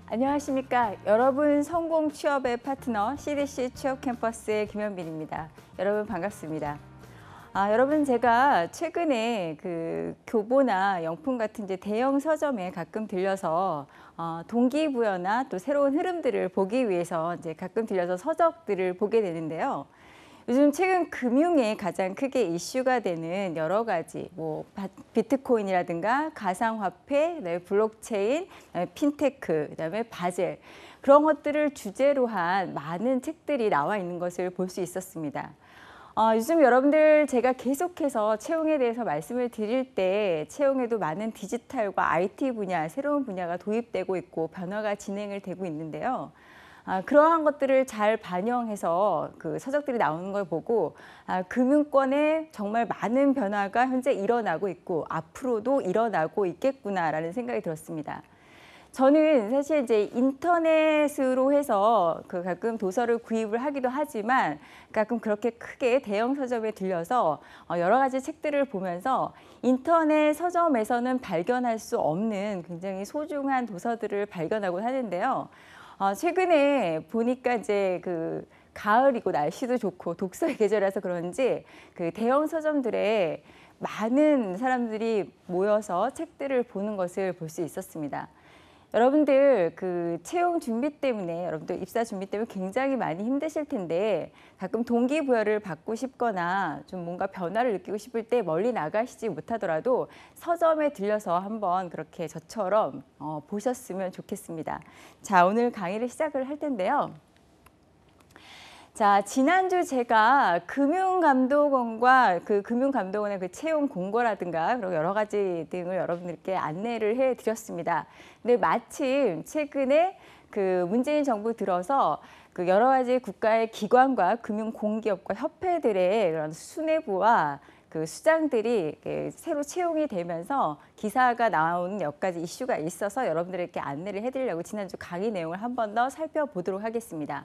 안녕하십니까. 여러분 성공 취업의 파트너 CDC 취업 캠퍼스의 김현빈입니다. 여러분 반갑습니다. 여러분 제가 최근에 그 교보나 영품 같은 이제 대형 서점에 가끔 들려서 동기부여나 또 새로운 흐름들을 보기 위해서 이제 가끔 들려서 서적들을 보게 되는데요. 요즘 최근 금융에 가장 크게 이슈가 되는 여러 가지 비트코인이라든가 가상화폐, 그다음에 블록체인, 그다음에 핀테크, 그다음에 바젤 그런 것들을 주제로 한 많은 책들이 나와 있는 것을 볼 수 있었습니다. 요즘 여러분들 제가 계속해서 채용에 대해서 말씀을 드릴 때 채용에도 많은 디지털과 IT 분야, 새로운 분야가 도입되고 있고 변화가 진행을 되고 있는데요. 그러한 것들을 잘 반영해서 그 서적들이 나오는 걸 보고 금융권에 정말 많은 변화가 현재 일어나고 있고 앞으로도 일어나고 있겠구나라는 생각이 들었습니다. 저는 사실 이제 인터넷으로 해서 가끔 도서를 구입을 하기도 하지만 가끔 그렇게 크게 대형 서점에 들려서 여러 가지 책들을 보면서 인터넷 서점에서는 발견할 수 없는 굉장히 소중한 도서들을 발견하곤 하는데요. 최근에 보니까 이제 그 가을이고 날씨도 좋고 독서의 계절이라서 그런지 그 대형 서점들에 많은 사람들이 모여서 책들을 보는 것을 볼 수 있었습니다. 여러분들 그 채용 준비 때문에 여러분들 입사 준비 때문에 굉장히 많이 힘드실 텐데 가끔 동기부여를 받고 싶거나 좀 뭔가 변화를 느끼고 싶을 때 멀리 나가시지 못하더라도 서점에 들려서 한번 그렇게 저처럼 보셨으면 좋겠습니다. 자, 오늘 강의를 시작을 할 텐데요. 자, 지난주 제가 금융감독원과 그 금융감독원의 그 채용 공고라든가 그리고 여러 가지 등을 여러분들께 안내를 해드렸습니다. 근데 마침 최근에 그 문재인 정부 들어서 그 여러 가지 국가의 기관과 금융공기업과 협회들의 그런 수뇌부와 그 수장들이 새로 채용이 되면서 기사가 나오는 몇 가지 이슈가 있어서 여러분들에게 안내를 해드리려고 지난주 강의 내용을 한 번 더 살펴보도록 하겠습니다.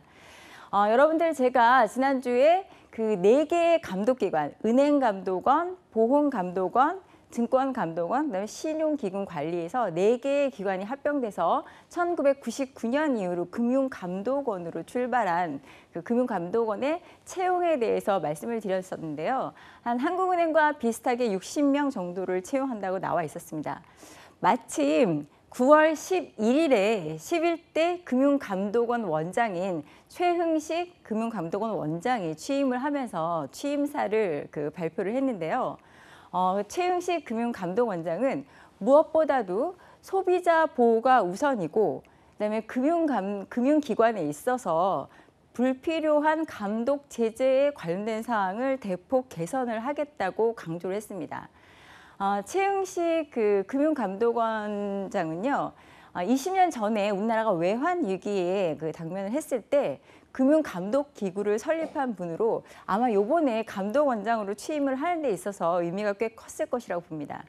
여러분들 제가 지난주에 그 4개의 감독기관, 은행감독원, 보험감독원, 증권감독원, 그다음에 신용기금관리에서 4개의 기관이 합병돼서 1999년 이후로 금융감독원으로 출발한 그 금융감독원의 채용에 대해서 말씀을 드렸었는데요. 한국은행과 비슷하게 60명 정도를 채용한다고 나와 있었습니다. 마침 9월 11일에 11대 금융감독원 원장인 최흥식 금융감독원 원장이 취임을 하면서 취임사를 발표를 했는데요. 최흥식 금융감독원장은 무엇보다도 소비자 보호가 우선이고 그다음에 금융기관에 있어서 불필요한 감독 제재에 관련된 사항을 대폭 개선을 하겠다고 강조를 했습니다. 최흥식 그 금융감독원장은요, 20년 전에 우리나라가 외환 위기에 당면을 했을 때 금융감독기구를 설립한 분으로 아마 요번에 감독원장으로 취임을 하는 데 있어서 의미가 꽤 컸을 것이라고 봅니다.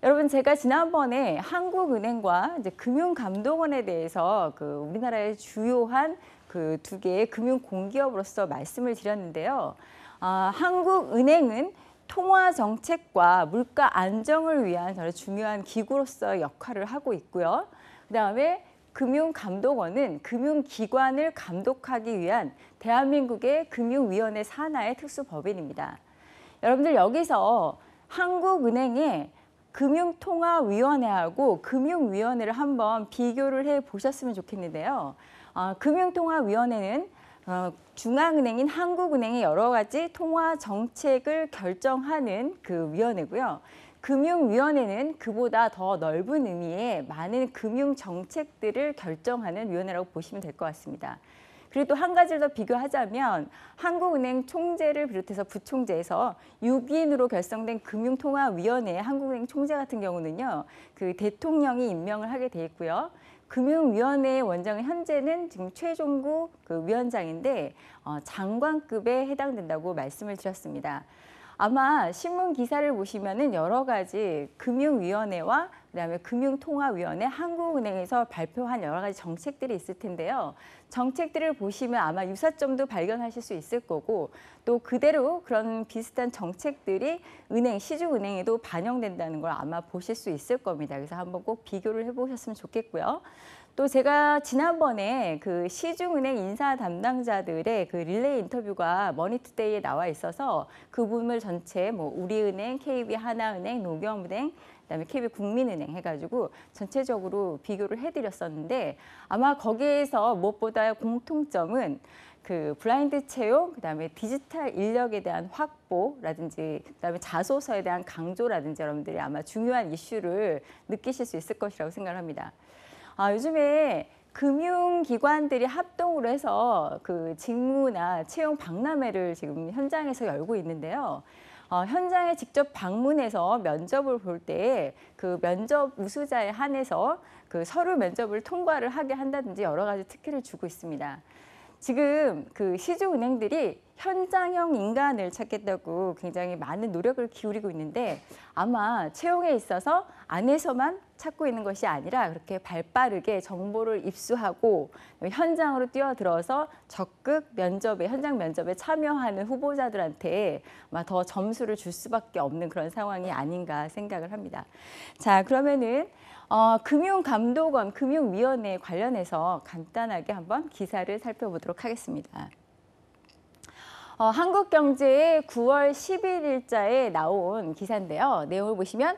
여러분 제가 지난번에 한국은행과 이제 금융감독원에 대해서 우리나라의 주요한 그 2개의 금융공기업으로서 말씀을 드렸는데요. 한국은행은 통화 정책과 물가 안정을 위한 중요한 기구로서 역할을 하고 있고요. 그다음에 금융감독원은 금융기관을 감독하기 위한 대한민국의 금융위원회 산하의 특수법인입니다. 여러분들 여기서 한국은행의 금융통화위원회하고 금융위원회를 한번 비교를 해 보셨으면 좋겠는데요. 금융통화위원회는 중앙은행인 한국은행의 여러 가지 통화 정책을 결정하는 그 위원회고요. 금융위원회는 그보다 더 넓은 의미의 많은 금융 정책들을 결정하는 위원회라고 보시면 될 것 같습니다. 그리고 또 한 가지를 더 비교하자면 한국은행 총재를 비롯해서 부총재에서 6인으로 결성된 금융통화위원회 한국은행 총재 같은 경우는요, 그 대통령이 임명을 하게 돼 있고요. 금융위원회 원장은 현재는 지금 최종구 그 위원장인데 장관급에 해당된다고 말씀을 드렸습니다. 아마 신문 기사를 보시면은 여러 가지 금융위원회와 그다음에 금융통화위원회, 한국은행에서 발표한 여러 가지 정책들이 있을 텐데요. 정책들을 보시면 아마 유사점도 발견하실 수 있을 거고 또 그대로 그런 비슷한 정책들이 시중은행에도 반영된다는 걸 아마 보실 수 있을 겁니다. 그래서 한번 꼭 비교를 해보셨으면 좋겠고요. 또 제가 지난번에 그 시중은행 인사 담당자들의 그 릴레이 인터뷰가 머니투데이에 나와 있어서 그 부분을 전체 뭐 우리은행, KB 하나은행, 농협은행, 그다음에 KB국민은행 해가지고 전체적으로 비교를 해드렸었는데 아마 거기에서 무엇보다 공통점은 그 블라인드 채용, 그다음에 디지털 인력에 대한 확보라든지 그다음에 자소서에 대한 강조라든지 여러분들이 아마 중요한 이슈를 느끼실 수 있을 것이라고 생각을 합니다. 요즘에 금융기관들이 합동으로 해서 그 직무나 채용 박람회를 지금 현장에서 열고 있는데요. 현장에 직접 방문해서 면접을 볼 때 그 면접 우수자에 한해서 그 서류 면접을 통과를 하게 한다든지 여러 가지 특혜를 주고 있습니다. 지금 그 시중은행들이 현장형 인간을 찾겠다고 굉장히 많은 노력을 기울이고 있는데 아마 채용에 있어서 안에서만 찾고 있는 것이 아니라 그렇게 발빠르게 정보를 입수하고 현장으로 뛰어들어서 적극 면접에, 현장 면접에 참여하는 후보자들한테 아마 더 점수를 줄 수밖에 없는 그런 상황이 아닌가 생각을 합니다. 자, 그러면은 금융감독원, 금융위원회 관련해서 간단하게 한번 기사를 살펴보도록 하겠습니다. 한국경제의 9월 11일자에 나온 기사인데요. 내용을 보시면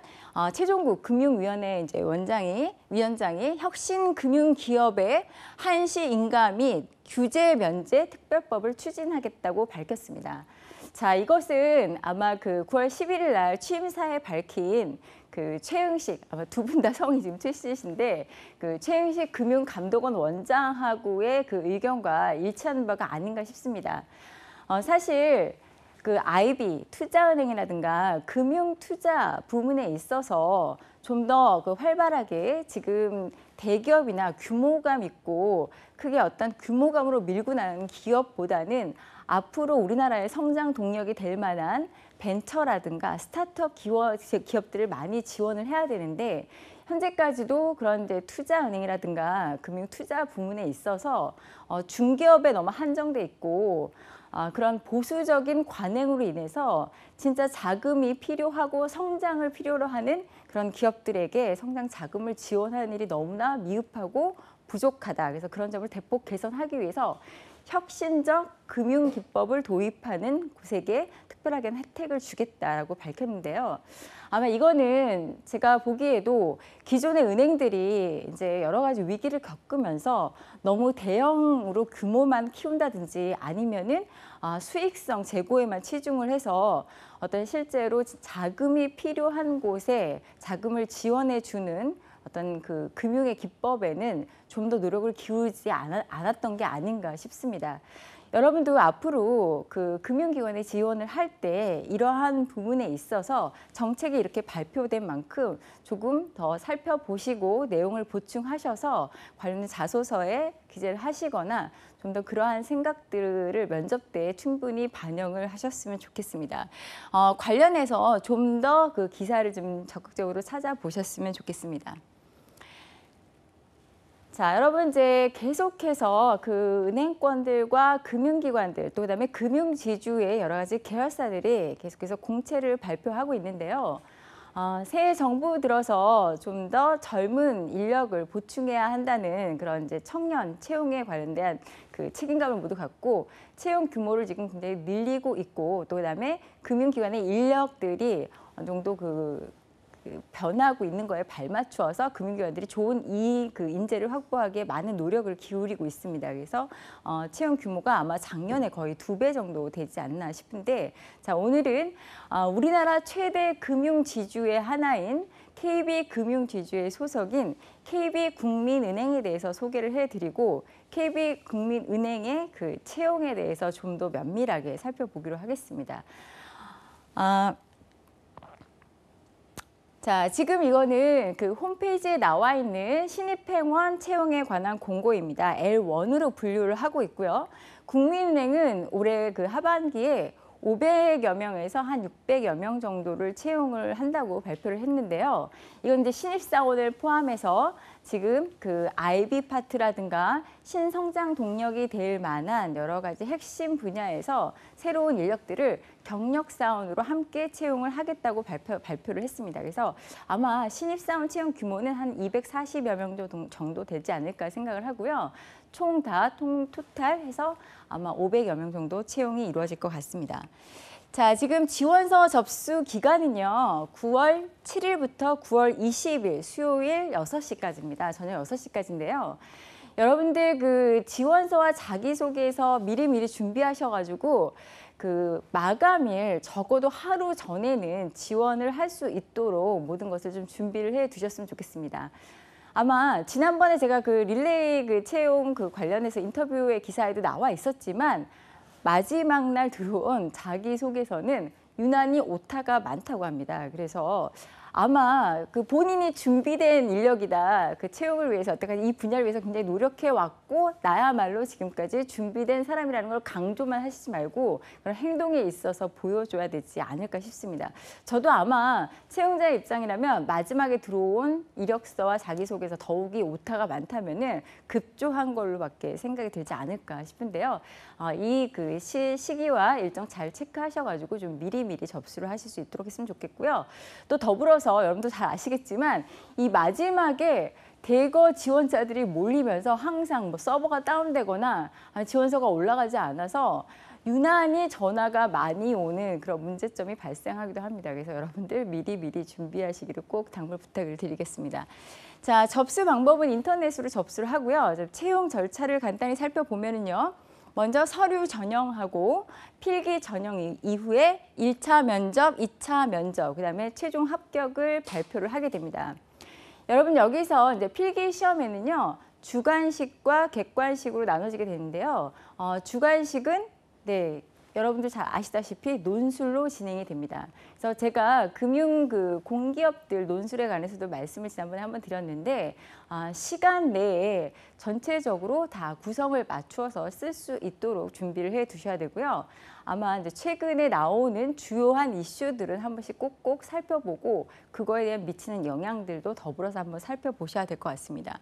최종국 금융위원회 이제 위원장이 혁신금융기업의 한시 인가 및 규제 면제 특별법을 추진하겠다고 밝혔습니다. 자, 이것은 아마 그 9월 11일 날 취임사에 밝힌 그 최응식, 아마 두 분 다 성이 지금 최씨신데 그 최응식 금융감독원 원장하고의 그 의견과 일치하는 바가 아닌가 싶습니다. 사실 그 IB 투자은행이라든가 금융투자 부문에 있어서 좀 더 그 활발하게 지금 대기업이나 규모감 있고 크게 어떤 규모감으로 밀고 나는 기업보다는 앞으로 우리나라의 성장 동력이 될 만한 벤처라든가 스타트업 기업들을 많이 지원을 해야 되는데 현재까지도 그런 이제 투자은행이라든가 금융투자 부문에 있어서 중기업에 너무 한정돼 있고 그런 보수적인 관행으로 인해서 진짜 자금이 필요하고 성장을 필요로 하는 그런 기업들에게 성장 자금을 지원하는 일이 너무나 미흡하고 부족하다. 그래서 그런 점을 대폭 개선하기 위해서 혁신적 금융기법을 도입하는 곳에게 특별하게 혜택을 주겠다라고 밝혔는데요. 아마 이거는 제가 보기에도 기존의 은행들이 이제 여러 가지 위기를 겪으면서 너무 대형으로 규모만 키운다든지 아니면은 수익성 제고에만 치중을 해서 어떤 실제로 자금이 필요한 곳에 자금을 지원해 주는 어떤 그 금융의 기법에는 좀 더 노력을 기울이지 않았던 게 아닌가 싶습니다. 여러분도 앞으로 그 금융기관에 지원을 할 때 이러한 부분에 있어서 정책이 이렇게 발표된 만큼 조금 더 살펴보시고 내용을 보충하셔서 관련 자소서에 기재를 하시거나 좀 더 그러한 생각들을 면접 때 충분히 반영을 하셨으면 좋겠습니다. 관련해서 좀 더 그 기사를 좀 적극적으로 찾아보셨으면 좋겠습니다. 자, 여러분 이제 계속해서 그 은행권들과 금융기관들 또 그다음에 금융지주의 여러 가지 계열사들이 계속해서 공채를 발표하고 있는데요. 새 정부 들어서 좀 더 젊은 인력을 보충해야 한다는 그런 이제 청년 채용에 관련된 그 책임감을 모두 갖고 채용 규모를 지금 굉장히 늘리고 있고 또 그다음에 금융기관의 인력들이 어느 정도 그 변하고 있는 거에 발맞추어서 금융기관들이 좋은 그 인재를 확보하기에 많은 노력을 기울이고 있습니다. 그래서 채용 규모가 아마 작년에 거의 2배 정도 되지 않나 싶은데 자, 오늘은 우리나라 최대 금융지주의 하나인 KB금융지주의 소속인 KB국민은행에 대해서 소개를 해드리고 KB국민은행의 그 채용에 대해서 좀 더 면밀하게 살펴보기로 하겠습니다. 자, 지금 이거는 그 홈페이지에 나와 있는 신입행원 채용에 관한 공고입니다. L1으로 분류를 하고 있고요. 국민은행은 올해 그 하반기에 500여 명에서 한 600여 명 정도를 채용을 한다고 발표를 했는데요. 이건 이제 신입사원을 포함해서 지금 그 IB 파트라든가 신성장 동력이 될 만한 여러 가지 핵심 분야에서 새로운 인력들을 경력사원으로 함께 채용을 하겠다고 발표를 했습니다. 그래서 아마 신입사원 채용 규모는 한 240여 명 정도 되지 않을까 생각을 하고요. 총 토탈 해서 아마 500여 명 정도 채용이 이루어질 것 같습니다. 자, 지금 지원서 접수 기간은요. 9월 7일부터 9월 20일 수요일 6시까지입니다. 저녁 6시까지인데요. 여러분들 그 지원서와 자기소개서 미리미리 준비하셔가지고 그 마감일 적어도 하루 전에는 지원을 할 수 있도록 모든 것을 좀 준비를 해 두셨으면 좋겠습니다. 아마 지난번에 제가 그 릴레이 그 채용 그 관련해서 인터뷰의 기사에도 나와 있었지만 마지막 날 들어온 자기소개서는 유난히 오타가 많다고 합니다. 그래서 아마 그 본인이 준비된 인력이다. 그 채용을 위해서 어떻게 이 분야를 위해서 굉장히 노력해 왔고 나야말로 지금까지 준비된 사람이라는 걸 강조만 하시지 말고 그런 행동에 있어서 보여줘야 되지 않을까 싶습니다. 저도 아마 채용자의 입장이라면 마지막에 들어온 이력서와 자기소개서 더욱이 오타가 많다면은 급조한 걸로밖에 생각이 들지 않을까 싶은데요. 이 그 시기와 일정 잘 체크하셔가지고 좀 미리미리 접수를 하실 수 있도록 했으면 좋겠고요. 또 더불어서 여러분도 잘 아시겠지만 이 마지막에 대거 지원자들이 몰리면서 항상 뭐 서버가 다운되거나 지원서가 올라가지 않아서 유난히 전화가 많이 오는 그런 문제점이 발생하기도 합니다. 그래서 여러분들 미리미리 준비하시기를 꼭 당부 부탁을 드리겠습니다. 자, 접수 방법은 인터넷으로 접수를 하고요. 채용 절차를 간단히 살펴보면은요. 먼저 서류 전형하고 필기 전형 이후에 1차 면접, 2차 면접, 그다음에 최종 합격을 발표를 하게 됩니다. 여러분 여기서 이제 필기 시험에는요. 주관식과 객관식으로 나눠지게 되는데요. 주관식은 여러분들 잘 아시다시피 논술로 진행이 됩니다. 그래서 제가 금융 그 공기업들 논술에 관해서도 말씀을 지난번에 한번 드렸는데 시간 내에 전체적으로 다 구성을 맞추어서 쓸 수 있도록 준비를 해 두셔야 되고요. 아마 이제 최근에 나오는 주요한 이슈들은 한 번씩 꼭꼭 살펴보고 그거에 대한 미치는 영향들도 더불어서 한번 살펴보셔야 될 것 같습니다.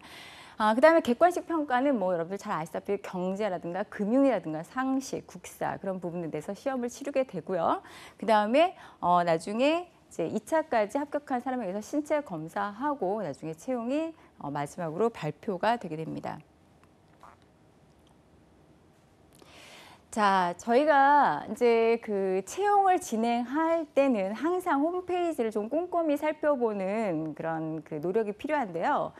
그다음에 객관식 평가는 뭐 여러분들 잘 아시다시피 경제라든가 금융이라든가 상식, 국사 그런 부분에 대해서 시험을 치르게 되고요. 그다음에 나중에 이제 2차까지 합격한 사람에 의해서 신체 검사하고 나중에 채용이 마지막으로 발표가 되게 됩니다. 자, 저희가 이제 그 채용을 진행할 때는 항상 홈페이지를 좀 꼼꼼히 살펴보는 그런 그 노력이 필요한데요.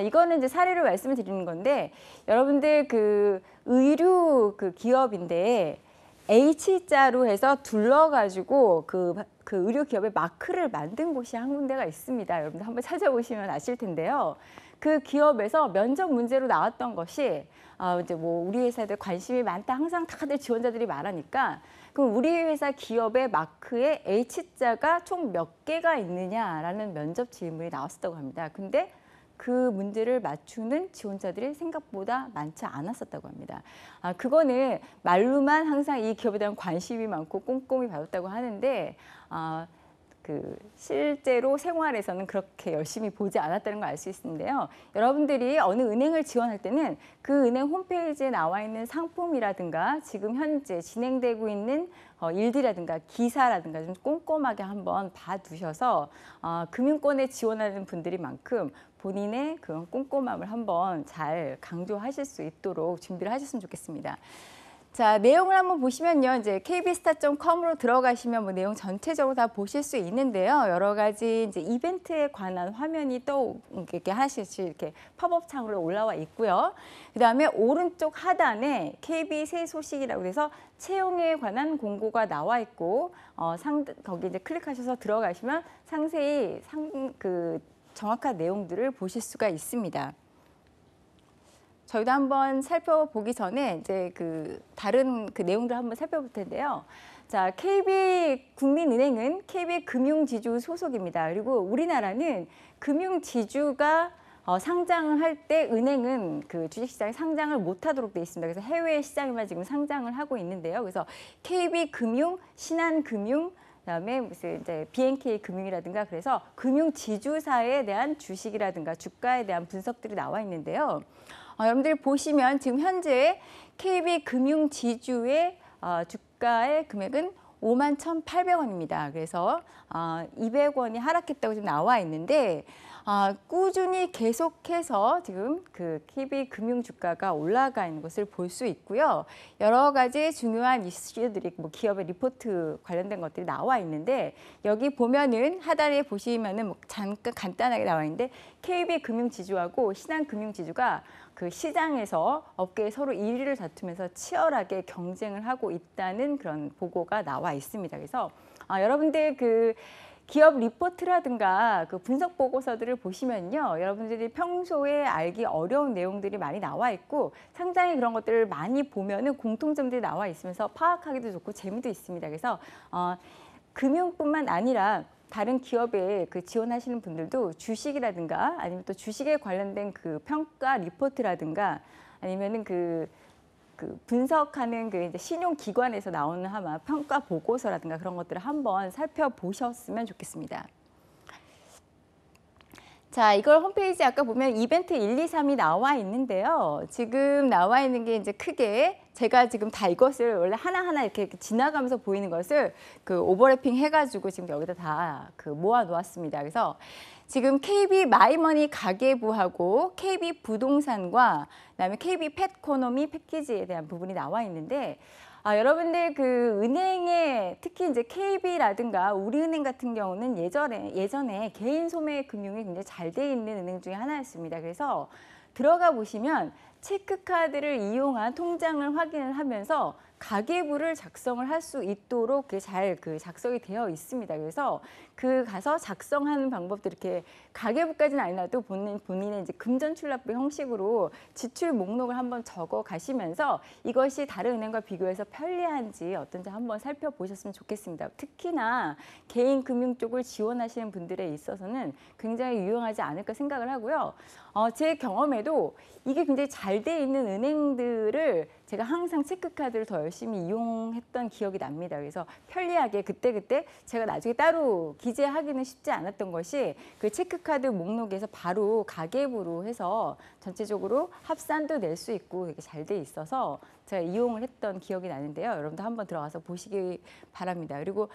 이거는 이제 사례로 말씀을 드리는 건데 여러분들 그 의류 그 기업인데 H자로 해서 둘러가지고 그 의류 기업의 마크를 만든 곳이 한 군데가 있습니다. 여러분들 한번 찾아보시면 아실 텐데요. 그 기업에서 면접 문제로 나왔던 것이 이제 뭐 우리 회사에 관심이 많다. 항상 다들 지원자들이 말하니까 그럼 우리 회사 기업의 마크에 H자가 총 몇 개가 있느냐라는 면접 질문이 나왔었다고 합니다. 근데 그 문제를 맞추는 지원자들이 생각보다 많지 않았었다고 합니다. 그거는 말로만 항상 이 기업에 대한 관심이 많고 꼼꼼히 받았다고 하는데 그 실제로 생활에서는 그렇게 열심히 보지 않았다는 걸 알 수 있는데요. 여러분들이 어느 은행을 지원할 때는 그 은행 홈페이지에 나와 있는 상품이라든가 지금 현재 진행되고 있는 일들이라든가 기사라든가 좀 꼼꼼하게 한번 봐두셔서 금융권에 지원하는 분들이만큼 본인의 그런 꼼꼼함을 한번 잘 강조하실 수 있도록 준비를 하셨으면 좋겠습니다. 자, 내용을 한번 보시면요. 이제 kbstar.com으로 들어가시면 뭐 내용 전체적으로 다 보실 수 있는데요. 여러 가지 이제 이벤트에 관한 화면이 또 이렇게 하나씩 이렇게 팝업 창으로 올라와 있고요. 그다음에 오른쪽 하단에 KB 새 소식이라고 해서 채용에 관한 공고가 나와 있고 거기 이제 클릭하셔서 들어가시면 상세히 정확한 내용들을 보실 수가 있습니다. 저희도 한번 살펴보기 전에 이제 다른 내용들 한번 살펴볼 텐데요. 자, KB국민은행은 KB금융지주 소속입니다. 그리고 우리나라는 금융지주가 상장을 할 때 은행은 그 주식시장에 상장을 못하도록 돼 있습니다. 그래서 해외 시장에만 지금 상장을 하고 있는데요. 그래서 KB금융, 신한금융, 그다음에 무슨 이제 BNK 금융이라든가 그래서 금융 지주사에 대한 주식이라든가 주가에 대한 분석들이 나와 있는데요. 여러분들 보시면 지금 현재 KB 금융 지주의 주가의 금액은 51,800원입니다. 그래서 200원이 하락했다고 지금 나와 있는데 꾸준히 계속해서 지금 그 KB 금융 주가가 올라가 있는 것을 볼 수 있고요. 여러 가지 중요한 이슈들이 뭐 기업의 리포트 관련된 것들이 나와 있는데 여기 보면은 하단에 보시면은 뭐 잠깐 간단하게 나와 있는데 KB 금융 지주하고 신한 금융 지주가 그 시장에서 업계에 서로 1위를 다투면서 치열하게 경쟁을 하고 있다는 그런 보고가 나와 있습니다. 그래서 여러분들 그 기업 리포트라든가 그 분석 보고서들을 보시면요. 여러분들이 평소에 알기 어려운 내용들이 많이 나와 있고 상당히 그런 것들을 많이 보면은 공통점들이 나와 있으면서 파악하기도 좋고 재미도 있습니다. 그래서 금융뿐만 아니라 다른 기업에 그 지원하시는 분들도 주식이라든가 아니면 또 주식에 관련된 그 평가 리포트라든가 아니면은 그 분석하는 그 이제 신용기관에서 나오는 아마 평가 보고서라든가 그런 것들을 한번 살펴보셨으면 좋겠습니다. 자, 이걸 홈페이지 아까 보면 이벤트 1, 2, 3이 나와 있는데요. 지금 나와 있는 게 이제 크게 제가 지금 다 이것을 원래 하나하나 이렇게 지나가면서 보이는 것을 그 오버래핑 해가지고 지금 여기다 다 그 모아 놓았습니다. 그래서 지금 KB 마이머니 가계부하고 KB 부동산과 그다음에 KB 펫코노미 패키지에 대한 부분이 나와 있는데 여러분들 그 은행에 특히 이제 KB라든가 우리은행 같은 경우는 예전에 개인 소매 금융이 굉장히 잘 돼 있는 은행 중에 하나였습니다. 그래서 들어가 보시면 체크카드를 이용한 통장을 확인을 하면서 가계부를 작성을 할 수 있도록 잘 작성이 되어 있습니다. 그래서 그 가서 작성하는 방법도 이렇게 가계부까지는 아니라도 본인의 이제 금전출납부 형식으로 지출 목록을 한번 적어 가시면서 이것이 다른 은행과 비교해서 편리한지 어떤지 한번 살펴보셨으면 좋겠습니다. 특히나 개인 금융 쪽을 지원하시는 분들에 있어서는 굉장히 유용하지 않을까 생각을 하고요. 제 경험에도 이게 굉장히 잘 돼 있는 은행들을 제가 항상 체크카드를 더 열심히 이용했던 기억이 납니다. 그래서 편리하게 그때그때 제가 나중에 따로 기재하기는 쉽지 않았던 것이 그 체크카드 목록에서 바로 가계부로 해서 전체적으로 합산도 낼 수 있고 되게 잘 돼 있어서 제가 이용을 했던 기억이 나는데요. 여러분도 한번 들어가서 보시기 바랍니다. 그리고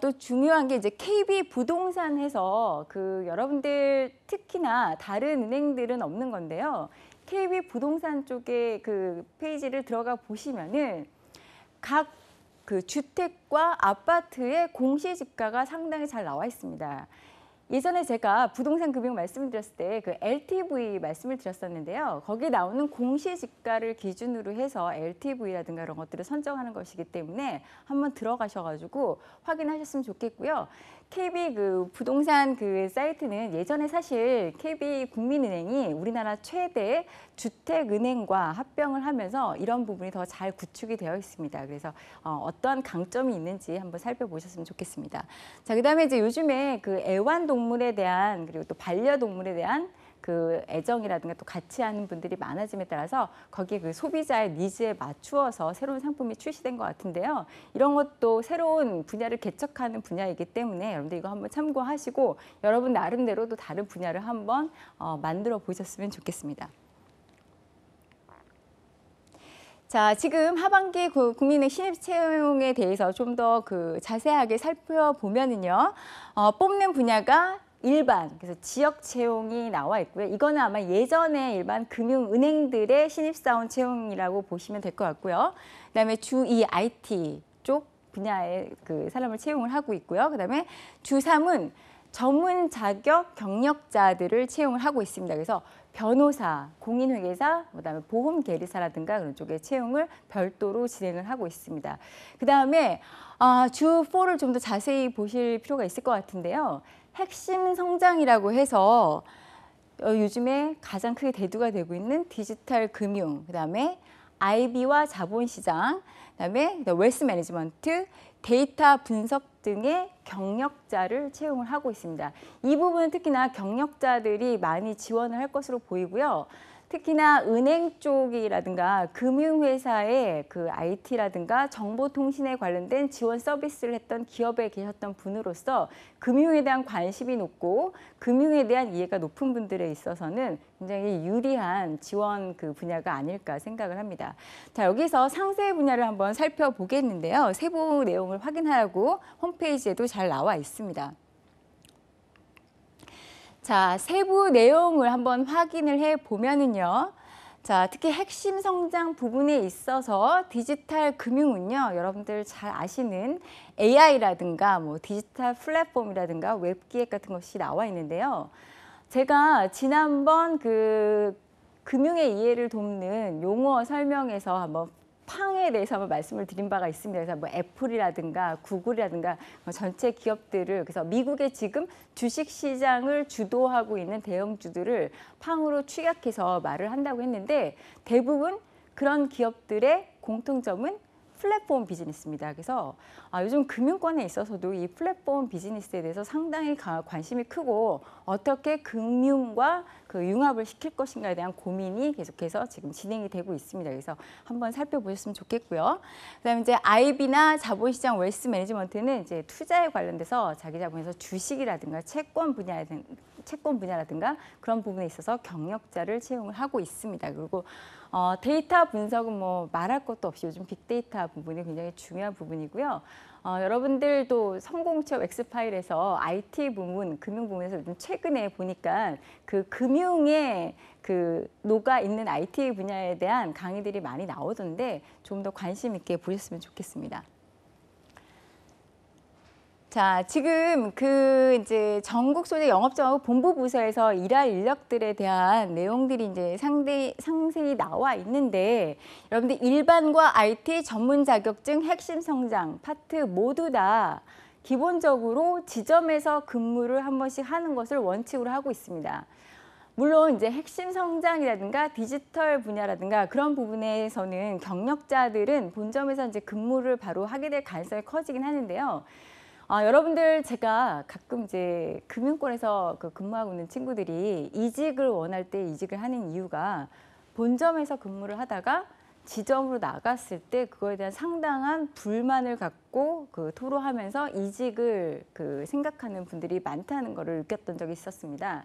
또 중요한 게 이제 KB 부동산에서 그 여러분들 특히나 다른 은행들은 없는 건데요. KB 부동산 쪽에 그 페이지를 들어가 보시면은 각 그 주택과 아파트의 공시지가가 상당히 잘 나와 있습니다. 예전에 제가 부동산 금융 말씀을 드렸을 때 그 LTV 말씀을 드렸었는데요. 거기 나오는 공시지가를 기준으로 해서 LTV라든가 이런 것들을 선정하는 것이기 때문에 한번 들어가셔가지고 확인하셨으면 좋겠고요. KB 그 부동산 그 사이트는 예전에 사실 KB 국민은행이 우리나라 최대 주택은행과 합병을 하면서 이런 부분이 더 잘 구축이 되어 있습니다. 그래서 어떠한 강점이 있는지 한번 살펴보셨으면 좋겠습니다. 자, 그다음에 이제 요즘에 그 애완동물에 대한 그리고 또 반려동물에 대한 그 애정이라든가 또 같이 하는 분들이 많아짐에 따라서 거기에 그 소비자의 니즈에 맞추어서 새로운 상품이 출시된 것 같은데요. 이런 것도 새로운 분야를 개척하는 분야이기 때문에 여러분들 이거 한번 참고하시고 여러분 나름대로 또 다른 분야를 한번 만들어 보셨으면 좋겠습니다. 자, 지금 하반기 국민은행 신입 채용에 대해서 좀 더 그 자세하게 살펴보면은요, 뽑는 분야가 일반, 그래서 지역 채용이 나와 있고요. 이거는 아마 예전에 일반 금융은행들의 신입사원 채용이라고 보시면 될 것 같고요. 그다음에 주2 IT 쪽 분야의 그 사람을 채용을 하고 있고요. 그다음에 주3은 전문 자격 경력자들을 채용을 하고 있습니다. 그래서 변호사, 공인회계사, 그다음에 보험 계리사라든가 그런 쪽에 채용을 별도로 진행을 하고 있습니다. 그다음에 주4를 좀 더 자세히 보실 필요가 있을 것 같은데요. 핵심 성장이라고 해서 요즘에 가장 크게 대두가 되고 있는 디지털 금융, 그다음에 IB와 자본시장, 그다음에 웰스 매니지먼트, 데이터 분석 등의 경력자를 채용을 하고 있습니다. 이 부분은 특히나 경력자들이 많이 지원을 할 것으로 보이고요. 특히나 은행 쪽이라든가 금융회사의 그 IT라든가 정보통신에 관련된 지원 서비스를 했던 기업에 계셨던 분으로서 금융에 대한 관심이 높고 금융에 대한 이해가 높은 분들에 있어서는 굉장히 유리한 지원 그 분야가 아닐까 생각을 합니다. 자, 여기서 상세 분야를 한번 살펴보겠는데요. 세부 내용을 확인하라고 홈페이지에도 잘 나와 있습니다. 자, 세부 내용을 한번 확인을 해 보면은요. 자, 특히 핵심 성장 부분에 있어서 디지털 금융은요, 여러분들 잘 아시는 AI라든가 뭐 디지털 플랫폼이라든가 웹기획 같은 것이 나와 있는데요. 제가 지난번 그 금융의 이해를 돕는 용어 설명에서 한번 팡에 대해서 한번 말씀을 드린 바가 있습니다. 그래서 뭐 애플이라든가 구글이라든가 전체 기업들을, 그래서 미국의 지금 주식 시장을 주도하고 있는 대형주들을 팡으로 축약해서 말을 한다고 했는데, 대부분 그런 기업들의 공통점은 플랫폼 비즈니스입니다. 그래서 요즘 금융권에 있어서도 이 플랫폼 비즈니스에 대해서 상당히 관심이 크고 어떻게 금융과 그 융합을 시킬 것인가에 대한 고민이 계속해서 지금 진행이 되고 있습니다. 그래서 한번 살펴보셨으면 좋겠고요. 그다음에 이제 IB나 자본시장 웰스 매니지먼트는 이제 투자에 관련돼서 자기 자본에서 주식이라든가 채권 분야라든가 그런 부분에 있어서 경력자를 채용을 하고 있습니다. 그리고 데이터 분석은 뭐 말할 것도 없이 요즘 빅데이터 부분이 굉장히 중요한 부분이고요. 여러분들도 성공취업 엑스파일에서 IT 부문, 금융 부문에서 요즘 최근에 보니까 그 금융에 그 녹아 있는 IT 분야에 대한 강의들이 많이 나오던데 좀 더 관심 있게 보셨으면 좋겠습니다. 자, 지금 그 이제 전국 소재 영업정하고 본부 부서에서 일할 인력들에 대한 내용들이 이제 상세히 나와 있는데, 여러분들 일반과 IT 전문 자격증 핵심 성장 파트 모두 다 기본적으로 지점에서 근무를 한 번씩 하는 것을 원칙으로 하고 있습니다. 물론 이제 핵심 성장이라든가 디지털 분야라든가 그런 부분에서는 경력자들은 본점에서 이제 근무를 바로 하게 될 가능성이 커지긴 하는데요. 여러분들, 제가 가끔 이제 금융권에서 근무하고 있는 친구들이 이직을 원할 때 이직을 하는 이유가 본점에서 근무를 하다가 지점으로 나갔을 때 그거에 대한 상당한 불만을 갖고 토로하면서 이직을 생각하는 분들이 많다는 것을 느꼈던 적이 있었습니다.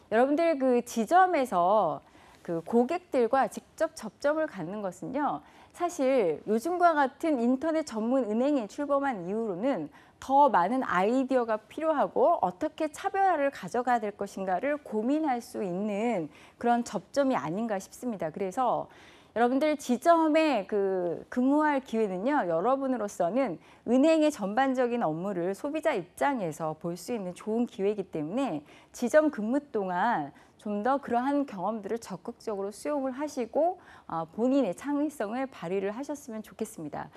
여러분들 그 지점에서 그 고객들과 직접 접점을 갖는 것은요, 사실 요즘과 같은 인터넷 전문 은행이 출범한 이후로는 더 많은 아이디어가 필요하고 어떻게 차별화를 가져가야 될 것인가를 고민할 수 있는 그런 접점이 아닌가 싶습니다. 그래서 여러분들 지점에 근무할 기회는요, 여러분으로서는 은행의 전반적인 업무를 소비자 입장에서 볼 수 있는 좋은 기회이기 때문에 지점 근무 동안 좀 더 그러한 경험들을 적극적으로 수용을 하시고 본인의 창의성을 발휘를 하셨으면 좋겠습니다.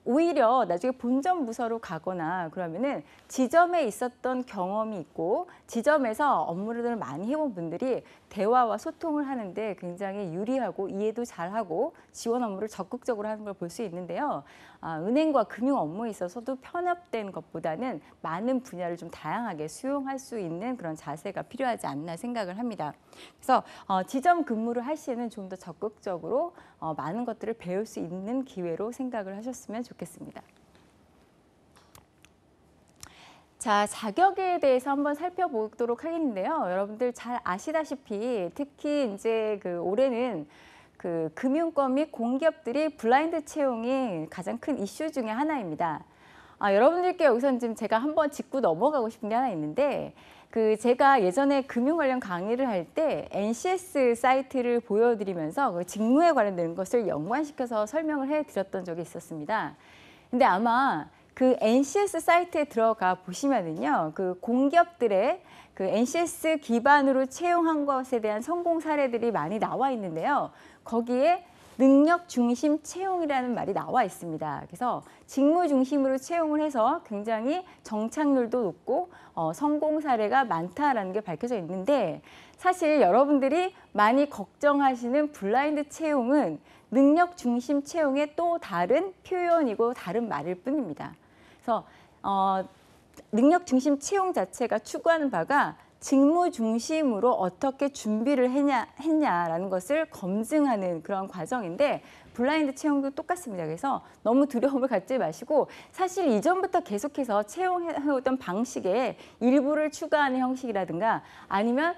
오히려 나중에 본점 부서로 가거나 그러면은 지점에 있었던 경험이 있고 지점에서 업무를 많이 해본 분들이 대화와 소통을 하는데 굉장히 유리하고 이해도 잘하고 지원 업무를 적극적으로 하는 걸 볼 수 있는데요. 은행과 금융 업무에 있어서도 편협된 것보다는 많은 분야를 좀 다양하게 수용할 수 있는 그런 자세가 필요하지 않나 생각을 합니다. 그래서 지점 근무를 할 시에는 좀 더 적극적으로 많은 것들을 배울 수 있는 기회로 생각을 하셨으면 좋겠습니다. 자, 자격에 대해서 한번 살펴보도록 하겠는데요. 여러분들 잘 아시다시피 특히 이제 올해는 금융권 및 공기업들이 블라인드 채용이 가장 큰 이슈 중에 하나입니다. 여러분들께 여기서 지금 제가 한번 짚고 넘어가고 싶은 게 하나 있는데, 제가 예전에 금융 관련 강의를 할 때 NCS 사이트를 보여드리면서 직무에 관련된 것을 연관시켜서 설명을 해드렸던 적이 있었습니다. 근데 아마 NCS 사이트에 들어가 보시면은요, 공기업들의 NCS 기반으로 채용한 것에 대한 성공 사례들이 많이 나와 있는데요. 거기에 능력 중심 채용이라는 말이 나와 있습니다. 그래서 직무 중심으로 채용을 해서 굉장히 정착률도 높고 성공 사례가 많다라는 게 밝혀져 있는데, 사실 여러분들이 많이 걱정하시는 블라인드 채용은 능력 중심 채용의 또 다른 표현이고 다른 말일 뿐입니다. 그래서 능력 중심 채용 자체가 추구하는 바가 직무 중심으로 어떻게 준비를 했냐라는 것을 검증하는 그런 과정인데 블라인드 채용도 똑같습니다. 그래서 너무 두려움을 갖지 마시고 사실 이전부터 계속해서 채용해오던 방식의 일부를 추가하는 형식이라든가 아니면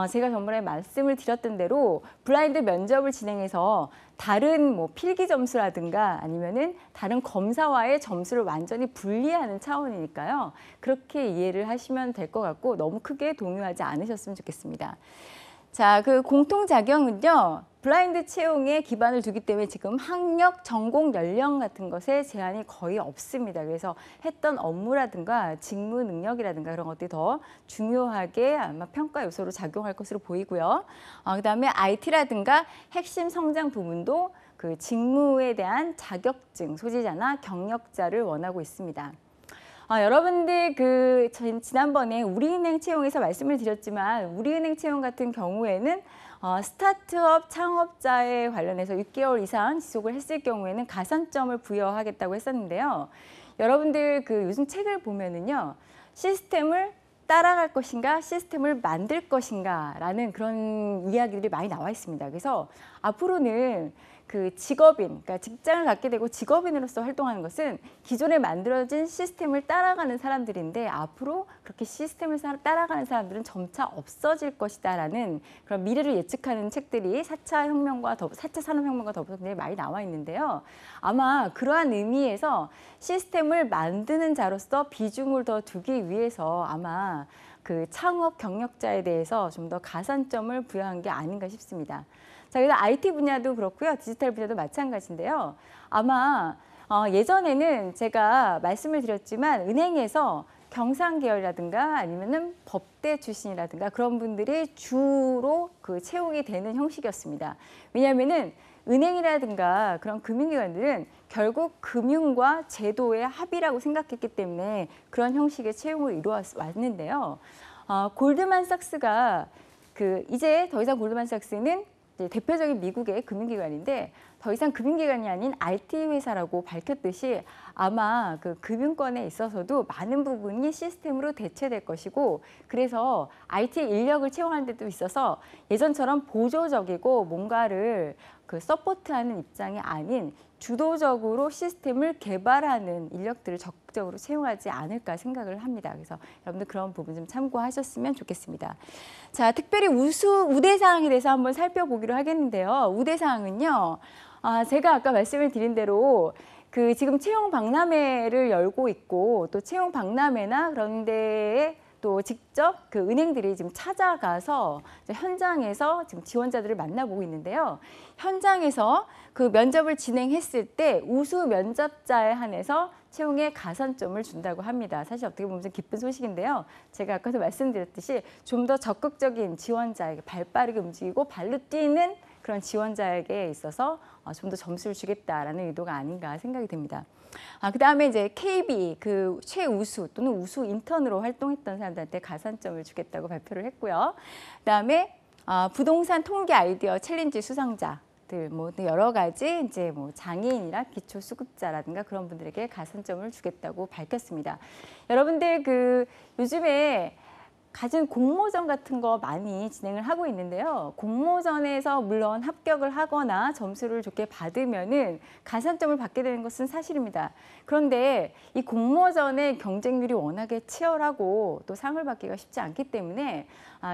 제가 저번에 말씀을 드렸던 대로 블라인드 면접을 진행해서 다른 뭐 필기 점수라든가 아니면은 다른 검사와의 점수를 완전히 분리하는 차원이니까요. 그렇게 이해를 하시면 될 것 같고 너무 크게 동요하지 않으셨으면 좋겠습니다. 자, 그 공통 자격은요. 블라인드 채용에 기반을 두기 때문에 지금 학력, 전공 연령 같은 것에 제한이 거의 없습니다. 그래서 했던 업무라든가 직무 능력이라든가 그런 것들이 더 중요하게 아마 평가 요소로 작용할 것으로 보이고요. 그다음에 IT라든가 핵심 성장 부분도 그 직무에 대한 자격증 소지자나 경력자를 원하고 있습니다. 여러분들 지난번에 우리은행 채용에서 말씀을 드렸지만 우리은행 채용 같은 경우에는 스타트업 창업자에 관련해서 6개월 이상 지속을 했을 경우에는 가산점을 부여하겠다고 했었는데요. 여러분들 요즘 책을 보면은요. 시스템을 따라갈 것인가 시스템을 만들 것인가 라는 그런 이야기들이 많이 나와 있습니다. 그래서 앞으로는 그 직업인, 그러니까 직장을 갖게 되고 직업인으로서 활동하는 것은 기존에 만들어진 시스템을 따라가는 사람들인데 앞으로 그렇게 시스템을 따라가는 사람들은 점차 없어질 것이다라는 그런 미래를 예측하는 책들이 4차 산업혁명과 더불어서 굉장히 많이 나와 있는데요. 아마 그러한 의미에서 시스템을 만드는 자로서 비중을 더 두기 위해서 아마 그 창업 경력자에 대해서 좀 더 가산점을 부여한 게 아닌가 싶습니다. 자, 그래서 IT 분야도 그렇고요. 디지털 분야도 마찬가지인데요. 아마 예전에는 제가 말씀을 드렸지만 은행에서 경상 계열이라든가 아니면은 법대 출신이라든가 그런 분들이 주로 그 채용이 되는 형식이었습니다. 왜냐하면은 은행이라든가 그런 금융기관들은 결국 금융과 제도의 합이라고 생각했기 때문에 그런 형식의 채용을 이루어왔는데요. 골드만삭스가 이제 더 이상 골드만삭스는 대표적인 미국의 금융기관인데 더 이상 금융기관이 아닌 IT 회사라고 밝혔듯이 아마 그 금융권에 있어서도 많은 부분이 시스템으로 대체될 것이고 그래서 IT 인력을 채용하는 데도 있어서 예전처럼 보조적이고 뭔가를 서포트하는 입장이 아닌 주도적으로 시스템을 개발하는 인력들을 적극적으로 채용하지 않을까 생각을 합니다. 그래서 여러분들 그런 부분 좀 참고하셨으면 좋겠습니다. 자, 특별히 우대사항에 대해서 한번 살펴보기로 하겠는데요. 우대사항은요. 제가 아까 말씀을 드린 대로 지금 채용 박람회를 열고 있고 또 채용 박람회나 그런 데에 또 직접 은행들이 지금 찾아가서 현장에서 지금 지원자들을 만나보고 있는데요. 현장에서 면접을 진행했을 때 우수 면접자에 한해서 채용에 가산점을 준다고 합니다. 사실 어떻게 보면 좀 기쁜 소식인데요. 제가 아까도 말씀드렸듯이 좀 더 적극적인 지원자에게 발빠르게 움직이고 발로 뛰는 그런 지원자에게 있어서 좀 더 점수를 주겠다라는 의도가 아닌가 생각이 됩니다. 그다음에 이제 KB 최우수 또는 우수 인턴으로 활동했던 사람들한테 가산점을 주겠다고 발표를 했고요. 그다음에 부동산 통계 아이디어 챌린지 수상자들 여러 가지 이제 장애인이나 기초 수급자라든가 그런 분들에게 가산점을 주겠다고 밝혔습니다. 여러분들 요즘에 가진 공모전 같은 거 많이 진행을 하고 있는데요. 공모전에서 물론 합격을 하거나 점수를 좋게 받으면은 가산점을 받게 되는 것은 사실입니다. 그런데 이 공모전의 경쟁률이 워낙에 치열하고 또 상을 받기가 쉽지 않기 때문에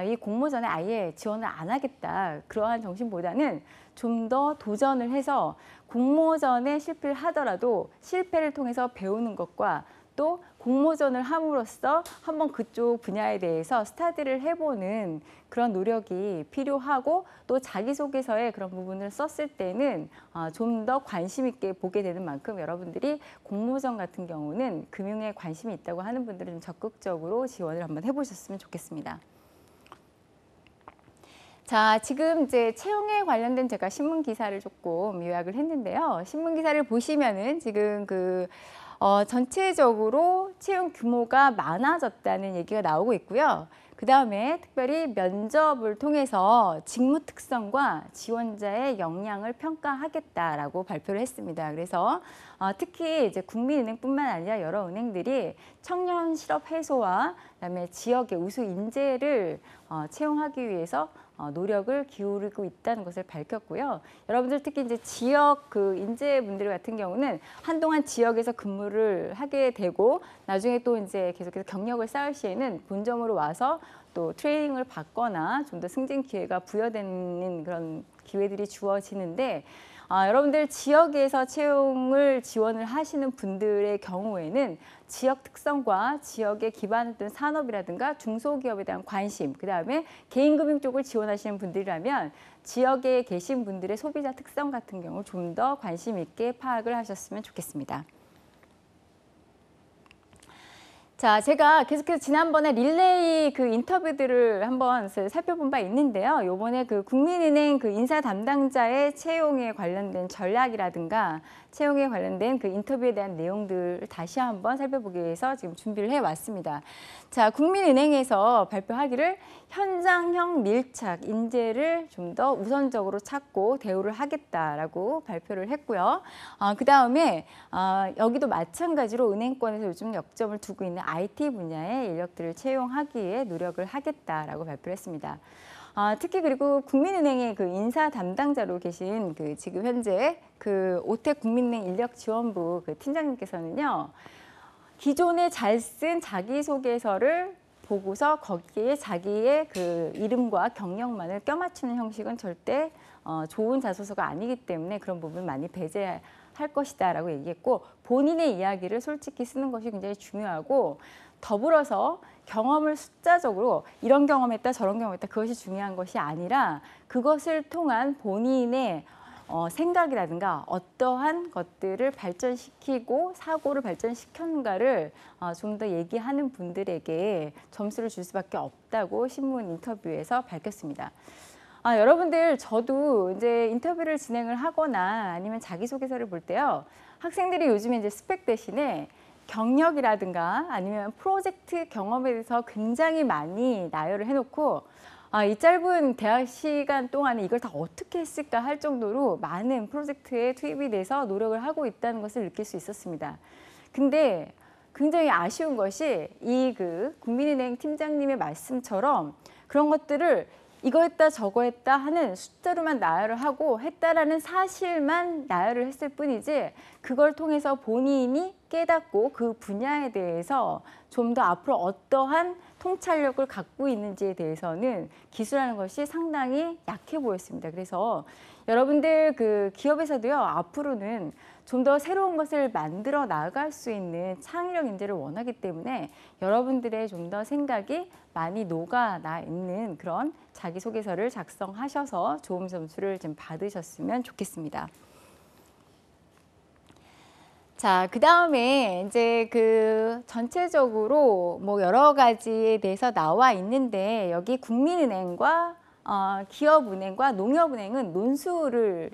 이 공모전에 아예 지원을 안 하겠다. 그러한 정신보다는 좀 더 도전을 해서 공모전에 실패를 하더라도 실패를 통해서 배우는 것과 또 공모전을 함으로써 한번 그쪽 분야에 대해서 스터디를 해보는 그런 노력이 필요하고 또 자기소개서에 그런 부분을 썼을 때는 좀 더 관심 있게 보게 되는 만큼 여러분들이 공모전 같은 경우는 금융에 관심이 있다고 하는 분들은 좀 적극적으로 지원을 한번 해보셨으면 좋겠습니다. 자, 지금 이제 채용에 관련된 제가 신문 기사를 조금 요약을 했는데요. 신문 기사를 보시면은 지금 전체적으로 채용 규모가 많아졌다는 얘기가 나오고 있고요. 그 다음에 특별히 면접을 통해서 직무 특성과 지원자의 역량을 평가하겠다라고 발표를 했습니다. 그래서 특히 이제 국민은행뿐만 아니라 여러 은행들이 청년 실업 해소와 그다음에 지역의 우수 인재를 채용하기 위해서 노력을 기울이고 있다는 것을 밝혔고요. 여러분들 특히 이제 지역 그 인재분들 같은 경우는 한동안 지역에서 근무를 하게 되고 나중에 또 이제 계속해서 경력을 쌓을 시에는 본점으로 와서 또 트레이닝을 받거나 좀 더 승진 기회가 부여되는 그런 기회들이 주어지는데 여러분들 지역에서 채용을 지원을 하시는 분들의 경우에는 지역 특성과 지역에 기반된 산업이라든가 중소기업에 대한 관심, 그다음에 개인금융 쪽을 지원하시는 분들이라면 지역에 계신 분들의 소비자 특성 같은 경우 좀 더 관심 있게 파악을 하셨으면 좋겠습니다. 자, 제가 계속해서 지난번에 릴레이 그 인터뷰들을 한번 살펴본 바 있는데요. 요번에 그 국민은행 그 인사 담당자의 채용에 관련된 전략이라든가 채용에 관련된 그 인터뷰에 대한 내용들을 다시 한번 살펴보기 위해서 지금 준비를 해왔습니다. 자, 국민은행에서 발표하기를 현장형 밀착 인재를 좀 더 우선적으로 찾고 대우를 하겠다라고 발표를 했고요. 그 다음에 여기도 마찬가지로 은행권에서 요즘 역점을 두고 있는 IT 분야의 인력들을 채용하기에 노력을 하겠다라고 발표를 했습니다. 특히 그리고 국민은행의 그 인사 담당자로 계신 그 지금 현재 그 오택 국민은행 인력지원부 그 팀장님께서는요. 기존에 잘 쓴 자기소개서를 보고서 거기에 자기의 그 이름과 경력만을 껴맞추는 형식은 절대 좋은 자소서가 아니기 때문에 그런 부분 많이 배제할 것이다라고 얘기했고 본인의 이야기를 솔직히 쓰는 것이 굉장히 중요하고 더불어서 경험을 숫자적으로 이런 경험했다 저런 경험했다 그것이 중요한 것이 아니라 그것을 통한 본인의 생각이라든가 어떠한 것들을 발전시키고 사고를 발전시켰는가를 좀 더 얘기하는 분들에게 점수를 줄 수밖에 없다고 신문 인터뷰에서 밝혔습니다. 여러분들 저도 이제 인터뷰를 진행을 하거나 아니면 자기소개서를 볼 때요. 학생들이 요즘에 이제 스펙 대신에 경력이라든가 아니면 프로젝트 경험에 대해서 굉장히 많이 나열을 해놓고 이 짧은 대학 시간 동안에 이걸 다 어떻게 했을까 할 정도로 많은 프로젝트에 투입이 돼서 노력을 하고 있다는 것을 느낄 수 있었습니다. 근데 굉장히 아쉬운 것이 이 그 국민은행 팀장님의 말씀처럼 그런 것들을 이거 했다 저거 했다 하는 숫자로만 나열을 하고 했다라는 사실만 나열을 했을 뿐이지 그걸 통해서 본인이 깨닫고 그 분야에 대해서 좀 더 앞으로 어떠한 통찰력을 갖고 있는지에 대해서는 기술하는 것이 상당히 약해 보였습니다. 그래서 여러분들 그 기업에서도요 앞으로는 좀 더 새로운 것을 만들어 나갈 수 있는 창의력 인재를 원하기 때문에 여러분들의 좀 더 생각이 많이 녹아나 있는 그런 자기소개서를 작성하셔서 좋은 점수를 좀 받으셨으면 좋겠습니다. 자, 그 다음에 이제 그 전체적으로 뭐 여러 가지에 대해서 나와 있는데 여기 국민은행과 기업은행과 농협은행은 논술을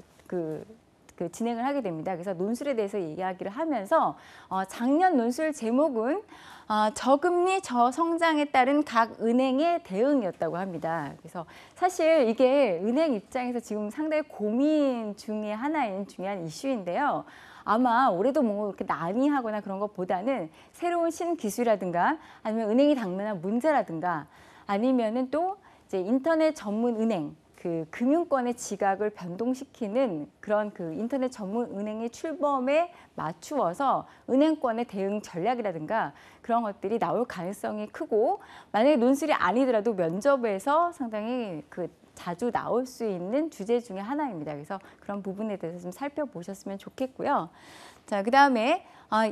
진행을 하게 됩니다. 그래서 논술에 대해서 이야기를 하면서 작년 논술 제목은 저금리 저성장에 따른 각 은행의 대응이었다고 합니다. 그래서 사실 이게 은행 입장에서 지금 상당히 고민 중에 하나인 중요한 이슈인데요. 아마 올해도 뭐 이렇게 난이하거나 그런 것보다는 새로운 신기술이라든가 아니면 은행이 당면한 문제라든가 아니면은 또 이제 인터넷 전문 은행 그 금융권의 지각을 변동시키는 그런 그 인터넷 전문 은행의 출범에 맞추어서 은행권의 대응 전략이라든가 그런 것들이 나올 가능성이 크고 만약에 논술이 아니더라도 면접에서 상당히 자주 나올 수 있는 주제 중에 하나입니다. 그래서 그런 부분에 대해서 좀 살펴보셨으면 좋겠고요. 자, 그다음에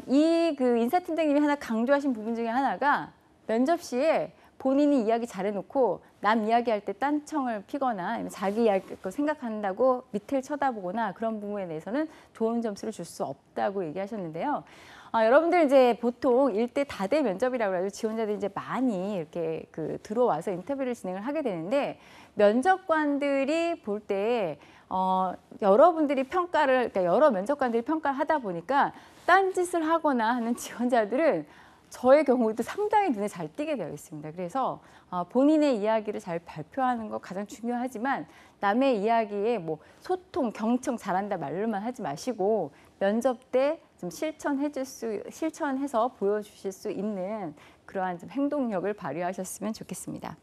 이 인사팀장님이 하나 강조하신 부분 중에 하나가 면접 시에 본인이 이야기 잘해놓고 남 이야기할 때 딴청을 피거나 아니면 자기 이야기 거 생각한다고 밑을 쳐다보거나 그런 부분에 대해서는 좋은 점수를 줄 수 없다고 얘기하셨는데요. 여러분들 이제 보통 일대 다대 면접이라고 해서 지원자들이 이제 많이 이렇게 들어와서 인터뷰를 진행을 하게 되는데 면접관들이 볼 때 여러분들이 그러니까 여러 면접관들이 평가를 하다 보니까 딴짓을 하거나 하는 지원자들은 저의 경우도 상당히 눈에 잘 띄게 되어 있습니다. 그래서 본인의 이야기를 잘 발표하는 거 가장 중요하지만 남의 이야기에 뭐 소통, 경청 잘한다 말로만 하지 마시고 면접 때 좀 실천해서 보여주실 수 있는 그러한 좀 행동력을 발휘하셨으면 좋겠습니다.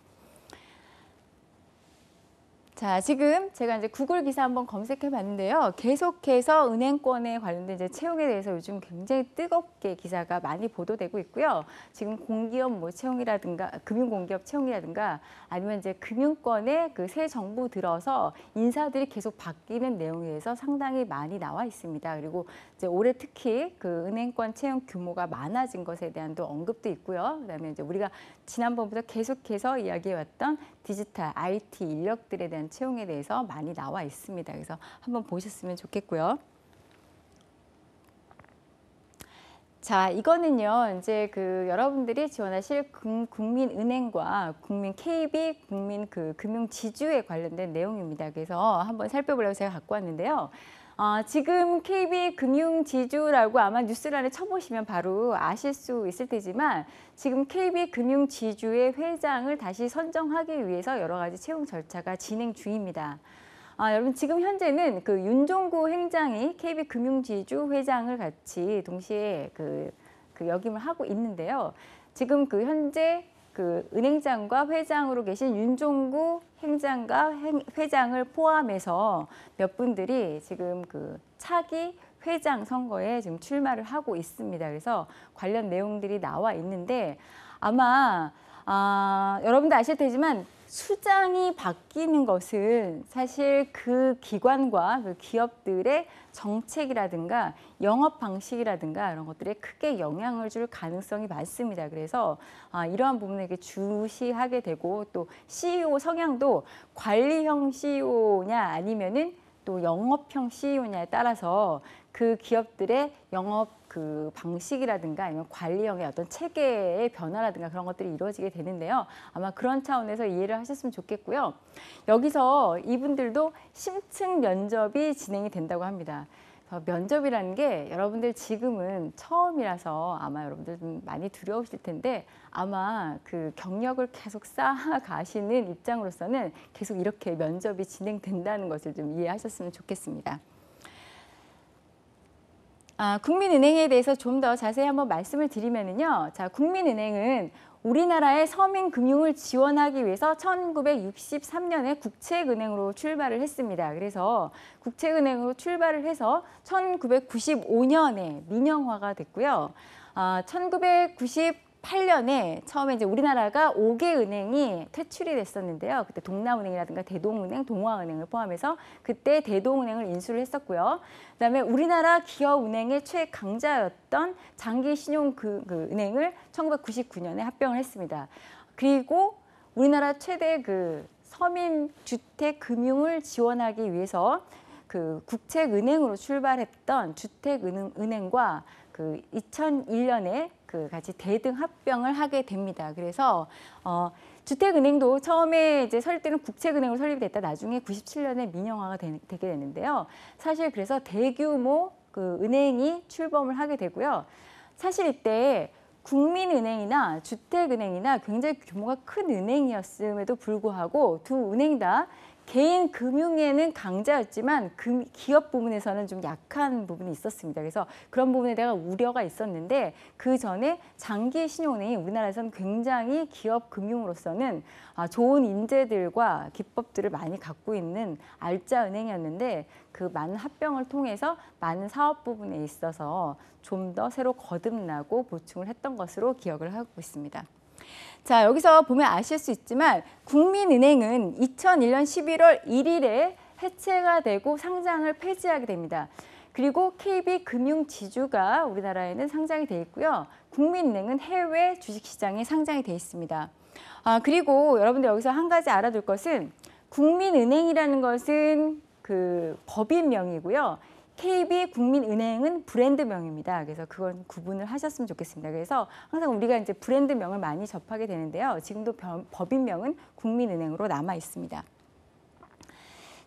자, 지금 제가 이제 구글 기사 한번 검색해 봤는데요. 계속해서 은행권에 관련된 이제 채용에 대해서 요즘 굉장히 뜨겁게 기사가 많이 보도되고 있고요. 지금 공기업 뭐 채용이라든가 금융공기업 채용이라든가 아니면 이제 금융권에 그 새 정부 들어서 인사들이 계속 바뀌는 내용에 대해서 상당히 많이 나와 있습니다. 그리고 이제 올해 특히 그 은행권 채용 규모가 많아진 것에 대한 또 언급도 있고요. 그다음에 이제 우리가 지난번부터 계속해서 이야기해왔던 디지털, IT 인력들에 대한 채용에 대해서 많이 나와 있습니다. 그래서 한번 보셨으면 좋겠고요. 자, 이거는요, 이제 그 여러분들이 지원하실 국민은행과 KB, 국민 그 금융지주에 관련된 내용입니다. 그래서 한번 살펴보려고 제가 갖고 왔는데요. 지금 KB 금융지주라고 아마 뉴스란에 쳐보시면 바로 아실 수 있을 테지만 지금 KB 금융지주의 회장을 다시 선정하기 위해서 여러 가지 채용 절차가 진행 중입니다. 여러분 지금 현재는 그 윤종구 행장이 KB 금융지주 회장을 같이 동시에 그 역임을 하고 있는데요. 지금 그 현재 그 은행장과 회장으로 계신 윤종구 행장과 회장을 포함해서 몇 분들이 지금 그 차기 회장 선거에 지금 출마를 하고 있습니다. 그래서 관련 내용들이 나와 있는데 아마 여러분도 아실 테지만 수장이 바뀌는 것은 사실 그 기관과 그 기업들의 정책이라든가 영업 방식이라든가 이런 것들에 크게 영향을 줄 가능성이 많습니다. 그래서 이러한 부분을 이렇게 주시하게 되고 또 CEO 성향도 관리형 CEO냐 아니면은 또 영업형 CEO냐에 따라서 그 기업들의 영업 그 방식이라든가 아니면 관리형의 어떤 체계의 변화라든가 그런 것들이 이루어지게 되는데요. 아마 그런 차원에서 이해를 하셨으면 좋겠고요. 여기서 이분들도 심층 면접이 진행이 된다고 합니다. 면접이라는 게 여러분들 지금은 처음이라서 아마 여러분들 좀 많이 두려우실 텐데 아마 그 경력을 계속 쌓아가시는 입장으로서는 계속 이렇게 면접이 진행된다는 것을 좀 이해하셨으면 좋겠습니다. 국민은행에 대해서 좀 더 자세히 한번 말씀을 드리면요. 자, 국민은행은 우리나라의 서민 금융을 지원하기 위해서 1963년에 국책은행으로 출발을 했습니다. 그래서 국책은행으로 출발을 해서 1995년에 민영화가 됐고요. 1998년에 처음에 이제 우리나라가 5개 은행이 퇴출이 됐었는데요. 그때 동남은행이라든가 대동은행, 동아은행을 포함해서 그때 대동은행을 인수를 했었고요. 그다음에 우리나라 기업은행의 최강자였던 장기신용은행을 1999년에 합병을 했습니다. 그리고 우리나라 최대 그 서민 주택 금융을 지원하기 위해서 그 국책은행으로 출발했던 주택은행과 그 2001년에 그 같이 대등 합병을 하게 됩니다. 그래서 주택은행도 처음에 이제 설립 때는 국책은행으로 설립이 됐다 나중에 97년에 민영화가 되게 되는데요. 사실 그래서 대규모 그 은행이 출범을 하게 되고요. 사실 이때 국민은행이나 주택은행이나 굉장히 규모가 큰 은행이었음에도 불구하고 두 은행 다 개인 금융에는 강자였지만 기업 부분에서는 좀 약한 부분이 있었습니다. 그래서 그런 부분에 대한 우려가 있었는데 그 전에 장기신용은행이 우리나라에서는 굉장히 기업 금융으로서는 좋은 인재들과 기법들을 많이 갖고 있는 알짜 은행이었는데 그 많은 합병을 통해서 많은 사업 부분에 있어서 좀 더 새로 거듭나고 보충을 했던 것으로 기억을 하고 있습니다. 자, 여기서 보면 아실 수 있지만 국민은행은 2001년 11월 1일에 해체가 되고 상장을 폐지하게 됩니다. 그리고 KB금융지주가 우리나라에는 상장이 돼 있고요. 국민은행은 해외 주식시장에 상장이 돼 있습니다. 그리고 여러분들 여기서 한 가지 알아둘 것은 국민은행이라는 것은 그 법인명이고요. KB국민은행은 브랜드명입니다. 그래서 그건 구분을 하셨으면 좋겠습니다. 그래서 항상 우리가 이제 브랜드명을 많이 접하게 되는데요. 지금도 법인명은 국민은행으로 남아 있습니다.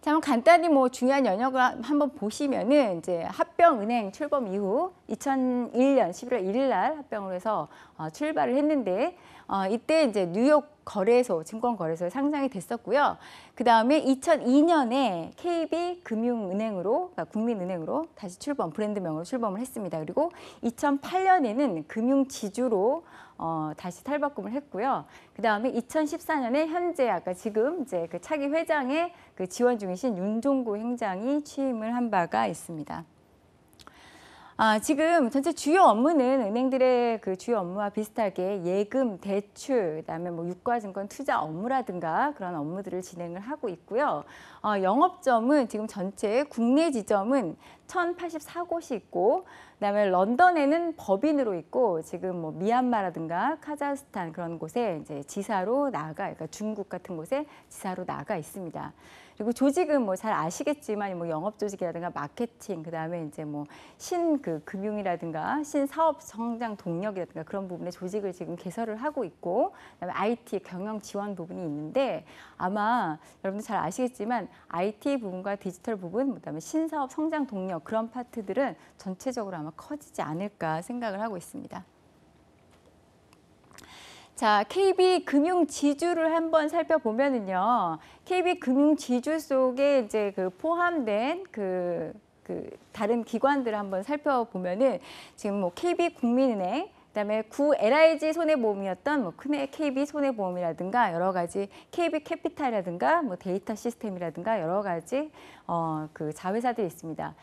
자, 자, 한번 간단히 뭐 중요한 연역을 한번 보시면은 이제 합병은행 출범 이후 2001년 11월 1일 날 합병을 해서 출발을 했는데 이때 이제 뉴욕 거래소, 증권거래소에 상장이 됐었고요. 그 다음에 2002년에 KB금융은행으로, 그러니까 국민은행으로 다시 출범, 브랜드명으로 출범을 했습니다. 그리고 2008년에는 금융지주로 다시 탈바꿈을 했고요. 그 다음에 2014년에 현재 아까 지금 이제 그 차기 회장에 그 지원 중이신 윤종구 행장이 취임을 한 바가 있습니다. 지금 전체 주요 업무는 은행들의 그 주요 업무와 비슷하게 예금, 대출, 그다음에 뭐 유가증권 투자 업무라든가 그런 업무들을 진행을 하고 있고요. 영업점은 지금 전체 국내 지점은 1,084곳이 있고, 그다음에 런던에는 법인으로 있고, 지금 뭐 미얀마라든가 카자흐스탄 그런 곳에 이제 지사로 그러니까 중국 같은 곳에 지사로 나가 있습니다. 그리고 조직은 뭐 잘 아시겠지만 뭐 영업 조직이라든가 마케팅, 그다음에 이제 뭐 금융이라든가 신사업 성장 동력이라든가 그런 부분의 조직을 지금 개설을 하고 있고, 그다음에 IT 경영 지원 부분이 있는데, 아마 여러분들 잘 아시겠지만 IT 부분과 디지털 부분, 그다음에 신사업 성장 동력 그런 파트들은 전체적으로 아마 커지지 않을까 생각을 하고 있습니다. 자, KB금융지주를 한번 살펴보면은요, KB금융지주 속에 이제 그 포함된 다른 기관들을 한번 살펴보면은 지금 뭐 KB국민은행, 그다음에 구 LIG 손해보험이었던 뭐 KB 손해보험이라든가 여러 가지 KB캐피탈이라든가 뭐 데이터 시스템이라든가 여러 가지 그 자회사들이 있습니다.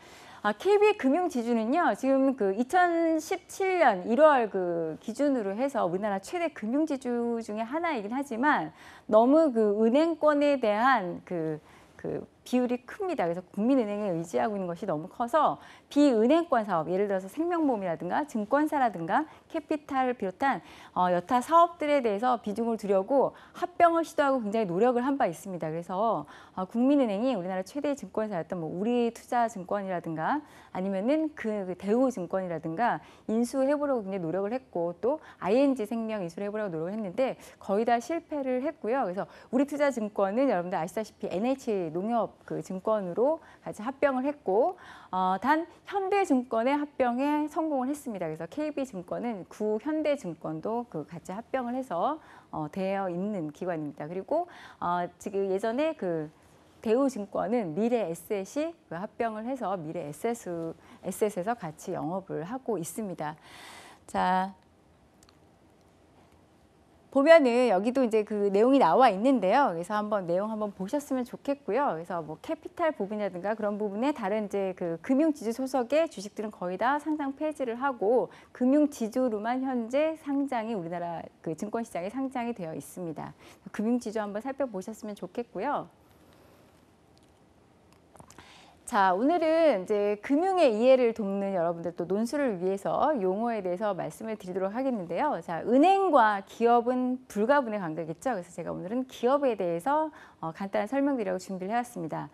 KB금융지주는요, 지금 그 2017년 1월 그 기준으로 해서 우리나라 최대 금융지주 중에 하나이긴 하지만 너무 그 은행권에 대한 그 비율이 큽니다. 그래서 국민은행에 의지하고 있는 것이 너무 커서 비은행권 사업, 예를 들어서 생명보험이라든가 증권사라든가 캐피탈을 비롯한 여타 사업들에 대해서 비중을 두려고 합병을 시도하고 굉장히 노력을 한 바 있습니다. 그래서 국민은행이 우리나라 최대 증권사였던 뭐 우리투자증권이라든가 아니면은 그 대우증권이라든가 인수해보려고 굉장히 노력을 했고, 또 ING생명 인수를 해보려고 노력을 했는데 거의 다 실패를 했고요. 그래서 우리투자증권은 여러분들 아시다시피 NH농협 그 증권으로 같이 합병을 했고, 단 현대증권의 합병에 성공을 했습니다. 그래서 KB증권은 구 현대증권도 그 같이 합병을 해서 되어 있는 기관입니다. 그리고 지금 예전에 그 대우증권은 미래에셋이 그 합병을 해서 미래에셋에서 같이 영업을 하고 있습니다. 자, 보면은 여기도 이제 그 내용이 나와 있는데요. 그래서 내용 한번 보셨으면 좋겠고요. 그래서 뭐 캐피탈 부분이라든가 그런 부분에 다른 이제 그 금융지주 소속의 주식들은 거의 다 상장 폐지를 하고 금융지주로만 현재 상장이 우리나라 그 증권시장에 상장이 되어 있습니다. 금융지주 한번 살펴보셨으면 좋겠고요. 자, 오늘은 이제 금융의 이해를 돕는 여러분들 또 논술을 위해서 용어에 대해서 말씀을 드리도록 하겠는데요. 자, 은행과 기업은 불가분의 관계겠죠. 그래서 제가 오늘은 기업에 대해서 간단한 설명드리려고 준비를 해왔습니다.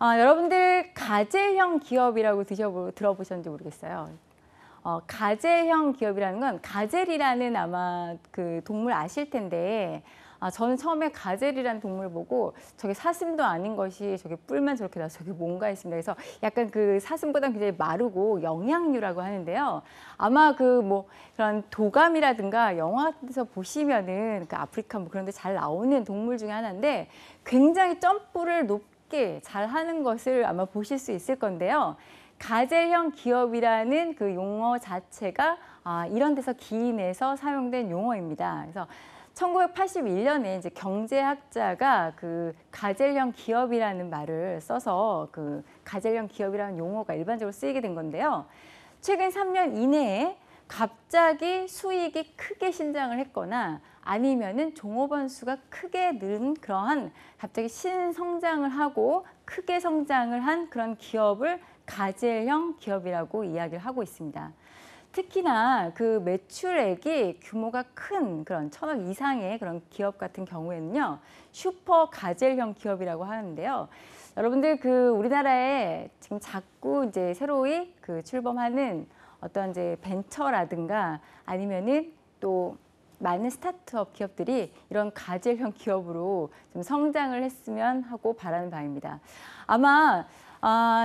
여러분들 가젤형 기업이라고 들어보셨는지 모르겠어요. 가젤형 기업이라는 건 가젤이라는 아마 그 동물 아실 텐데, 저는 처음에 가젤이라는 동물을 보고 저게 사슴도 아닌 것이 저게 뿔만 저렇게 나서 저게 뭔가 했습니다. 그래서 약간 그 사슴보다 굉장히 마르고 영양류라고 하는데요. 아마 그 뭐 그런 도감이라든가 영화에서 보시면은 그 아프리카 뭐 그런 데 잘 나오는 동물 중에 하나인데 굉장히 점프를 높게 잘 하는 것을 아마 보실 수 있을 건데요. 가젤형 기업이라는 그 용어 자체가 이런 데서 기인해서 사용된 용어입니다. 그래서 1981년에 이제 경제학자가 그 가젤형 기업이라는 말을 써서 그 가젤형 기업이라는 용어가 일반적으로 쓰이게 된 건데요. 최근 3년 이내에 갑자기 수익이 크게 신장을 했거나 아니면은 종업원 수가 크게 는 그러한 갑자기 신성장을 하고 크게 성장을 한 그런 기업을 가젤형 기업이라고 이야기를 하고 있습니다. 특히나 그 매출액이 규모가 큰 그런 1,000억 이상의 그런 기업 같은 경우에는요, 슈퍼 가젤형 기업이라고 하는데요. 여러분들 그 우리나라에 지금 자꾸 이제 새로이 그 출범하는 어떤 이제 벤처라든가 아니면은 또 많은 스타트업 기업들이 이런 가젤형 기업으로 좀 성장을 했으면 하고 바라는 바입니다. 아마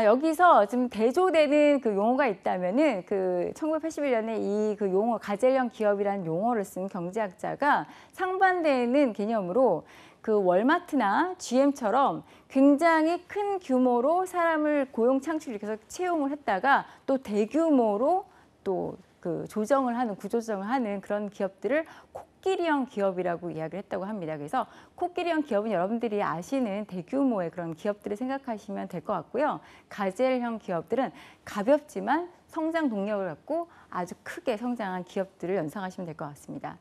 여기서 좀 대조되는 그 용어가 있다면은 그 1981년에 이 그 용어 가젤형 기업이라는 용어를 쓴 경제학자가 상반되는 개념으로 그 월마트나 GM처럼 굉장히 큰 규모로 사람을 고용 창출시켜서 채용을 했다가 또 대규모로 또 그 조정을 하는 구조조정을 하는 그런 기업들을 코끼리형 기업이라고 이야기를 했다고 합니다. 그래서 코끼리형 기업은 여러분들이 아시는 대규모의 그런 기업들을 생각하시면 될 것 같고요. 가젤형 기업들은 가볍지만 성장 동력을 갖고 아주 크게 성장한 기업들을 연상하시면 될 것 같습니다.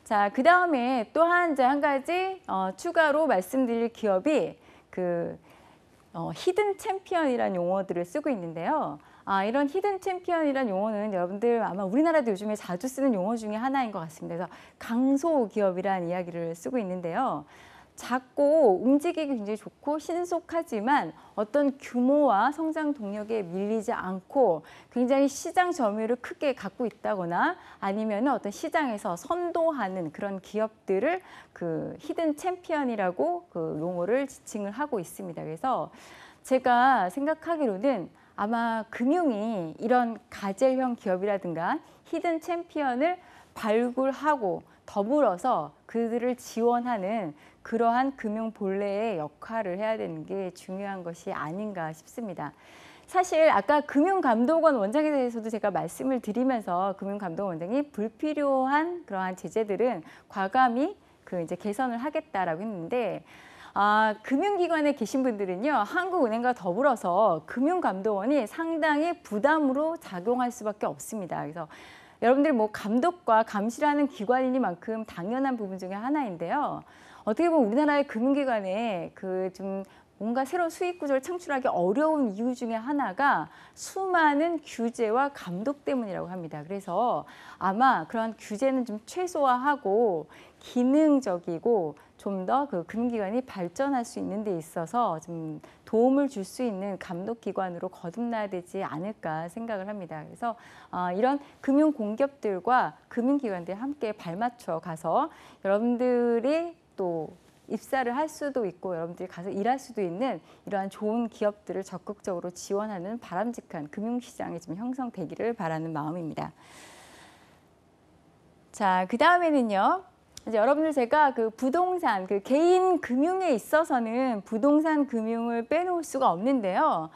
자, 그 다음에 또 한 가지 추가로 말씀드릴 기업이 그 히든 챔피언이라는 용어들을 쓰고 있는데요. 이런 히든 챔피언이라는 용어는 여러분들 아마 우리나라도 요즘에 자주 쓰는 용어 중에 하나인 것 같습니다. 그래서 강소기업이라는 이야기를 쓰고 있는데요. 작고 움직이기 굉장히 좋고 신속하지만 어떤 규모와 성장 동력에 밀리지 않고 굉장히 시장 점유율을 크게 갖고 있다거나 아니면 어떤 시장에서 선도하는 그런 기업들을 그 히든 챔피언이라고 그 용어를 지칭을 하고 있습니다. 그래서 제가 생각하기로는 아마 금융이 이런 가젤형 기업이라든가 히든 챔피언을 발굴하고 더불어서 그들을 지원하는 그러한 금융 본래의 역할을 해야 되는 게 중요한 것이 아닌가 싶습니다. 사실 아까 금융감독원 원장에 대해서도 제가 말씀을 드리면서 금융감독원 원장이 불필요한 그러한 제재들은 과감히 그 이제 개선을 하겠다라고 했는데 금융기관에 계신 분들은요, 한국은행과 더불어서 금융감독원이 상당히 부담으로 작용할 수밖에 없습니다. 그래서 여러분들 뭐 감독과 감시를 하는 기관이니만큼 당연한 부분 중에 하나인데요. 어떻게 보면 우리나라의 금융기관에 그 좀 뭔가 새로운 수익 구조를 창출하기 어려운 이유 중에 하나가 수많은 규제와 감독 때문이라고 합니다. 그래서 아마 그런 규제는 좀 최소화하고 기능적이고 좀 더 그 금융기관이 발전할 수 있는 데 있어서 좀 도움을 줄 수 있는 감독기관으로 거듭나야 되지 않을까 생각을 합니다. 그래서 이런 금융공기업들과 금융기관들이 함께 발맞춰 가서 여러분들이 또 입사를 할 수도 있고 여러분들이 가서 일할 수도 있는 이러한 좋은 기업들을 적극적으로 지원하는 바람직한 금융시장이 좀 형성되기를 바라는 마음입니다. 자, 그 다음에는요. 이제 여러분들 제가 그 부동산, 그 개인 금융에 있어서는 부동산 금융을 빼놓을 수가 없는데요.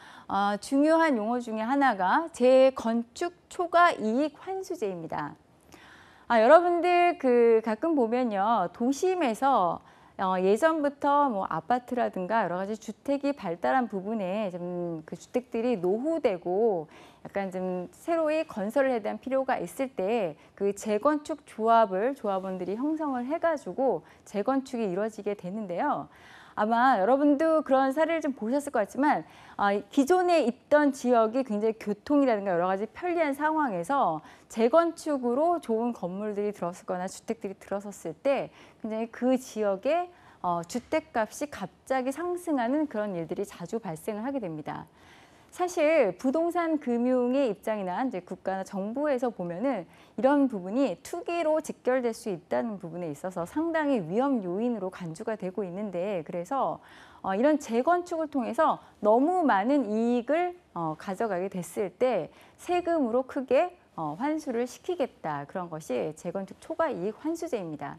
중요한 용어 중에 하나가 재건축 초과 이익 환수제입니다. 여러분들 그 가끔 보면요. 도심에서 예전부터 뭐 아파트라든가 여러 가지 주택이 발달한 부분에 좀 그 주택들이 노후되고 약간 좀 새로이 건설을 해야 되는 필요가 있을 때 그 재건축 조합원들이 형성을 해가지고 재건축이 이루어지게 되는데요. 아마 여러분도 그런 사례를 좀 보셨을 것 같지만 기존에 있던 지역이 굉장히 교통이라든가 여러 가지 편리한 상황에서 재건축으로 좋은 건물들이 들어서거나 주택들이 들어섰을 때 굉장히 그 지역에 주택값이 갑자기 상승하는 그런 일들이 자주 발생을 하게 됩니다. 사실 부동산 금융의 입장이나 이제 국가나 정부에서 보면은 이런 부분이 투기로 직결될 수 있다는 부분에 있어서 상당히 위험 요인으로 간주가 되고 있는데 그래서 이런 재건축을 통해서 너무 많은 이익을 가져가게 됐을 때 세금으로 크게 환수를 시키겠다. 그런 것이 재건축 초과 이익 환수제입니다.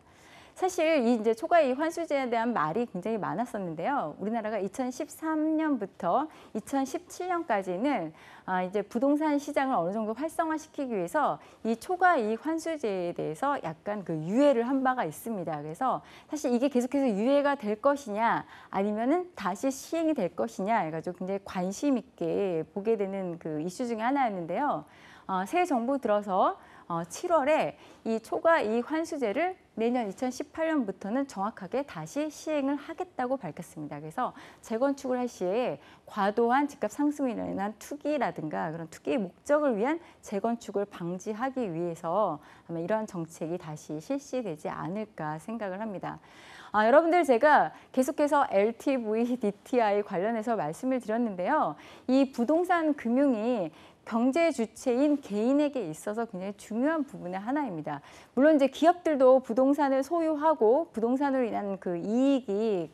사실 이 이제 초과이익 환수제에 대한 말이 굉장히 많았었는데요. 우리나라가 2013년부터 2017년까지는 이제 부동산 시장을 어느 정도 활성화시키기 위해서 이 초과이익 환수제에 대해서 약간 그 유예를 한 바가 있습니다. 그래서 사실 이게 계속해서 유예가 될 것이냐 아니면은 다시 시행이 될 것이냐 해가지고 굉장히 관심 있게 보게 되는 그 이슈 중에 하나였는데요. 새 정부 들어서 7월에 이 초과이익 환수제를 내년 2018년부터는 정확하게 다시 시행을 하겠다고 밝혔습니다. 그래서 재건축을 할 시에 과도한 집값 상승으로 인한 투기라든가 그런 투기의 목적을 위한 재건축을 방지하기 위해서 아마 이러한 정책이 다시 실시되지 않을까 생각을 합니다. 여러분들 제가 계속해서 LTV, DTI 관련해서 말씀을 드렸는데요. 이 부동산 금융이 경제 주체인 개인에게 있어서 굉장히 중요한 부분의 하나입니다. 물론 이제 기업들도 부동산을 소유하고 부동산으로 인한 그 이익이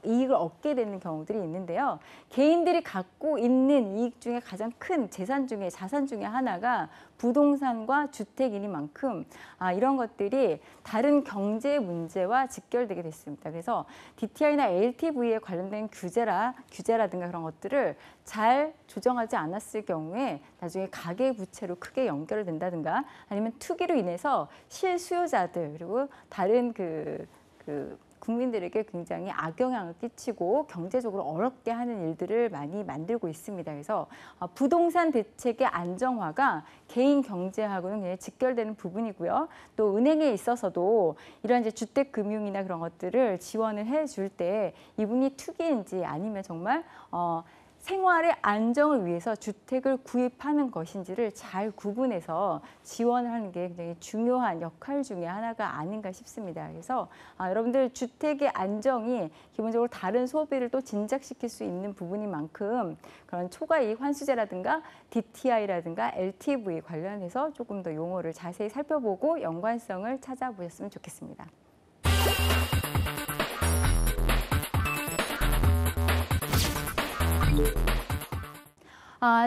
이익을 얻게 되는 경우들이 있는데요. 개인들이 갖고 있는 이익 중에 가장 큰 자산 중에 하나가 부동산과 주택이니만큼 이런 것들이 다른 경제 문제와 직결되게 됐습니다. 그래서 DTI나 LTV에 관련된 규제라든가 그런 것들을 잘 조정하지 않았을 경우에 나중에 가계부채로 크게 연결된다든가 아니면 투기로 인해서 실수요자들 그리고 다른 국민들에게 굉장히 악영향을 끼치고 경제적으로 어렵게 하는 일들을 많이 만들고 있습니다. 그래서 부동산 대책의 안정화가 개인 경제하고는 굉장히 직결되는 부분이고요. 또 은행에 있어서도 이런 이제 주택금융이나 그런 것들을 지원을 해줄 때 이분이 투기인지 아니면 정말 생활의 안정을 위해서 주택을 구입하는 것인지를 잘 구분해서 지원을 하는 게 굉장히 중요한 역할 중에 하나가 아닌가 싶습니다. 그래서 여러분들 주택의 안정이 기본적으로 다른 소비를 또 진작시킬 수 있는 부분인 만큼 그런 초과이익 환수제라든가 DTI라든가 LTV 관련해서 조금 더 용어를 자세히 살펴보고 연관성을 찾아보셨으면 좋겠습니다.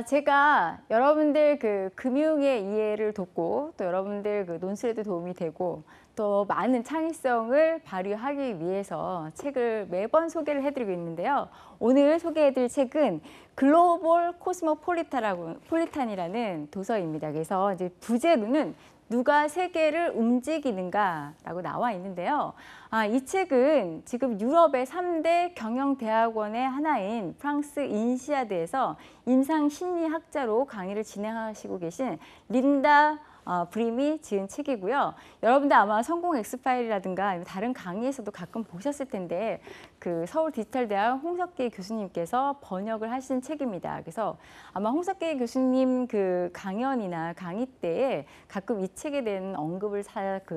제가 여러분들 금융의 이해를 돕고 또 여러분들 논술에도 도움이 되고 또 많은 창의성을 발휘하기 위해서 책을 매번 소개를 해드리고 있는데요. 오늘 소개해드릴 책은 글로벌 코스모폴리탄이라는 도서입니다. 그래서 이제 부제로는 누가 세계를 움직이는가라고 나와 있는데요. 이 책은 지금 유럽의 3대 경영대학원의 하나인 프랑스 인시아드에서 임상심리학자로 강의를 진행하시고 계신 린다 브림이 지은 책이고요. 여러분들 아마 성공 엑스파일이라든가 다른 강의에서도 가끔 보셨을 텐데 서울디지털대학 홍석기 교수님께서 번역을 하신 책입니다. 그래서 아마 홍석기 교수님 강연이나 강의 때에 가끔 이 책에 대한 언급을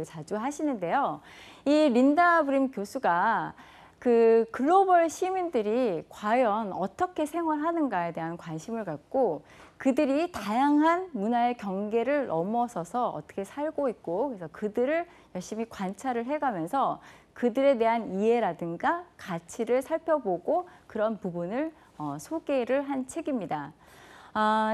자주 하시는데요. 이 린다 브림 교수가 글로벌 시민들이 과연 어떻게 생활하는가에 대한 관심을 갖고 그들이 다양한 문화의 경계를 넘어서서 어떻게 살고 있고 그래서 그들을 열심히 관찰을 해가면서 그들에 대한 이해라든가 가치를 살펴보고 그런 부분을 소개를 한 책입니다.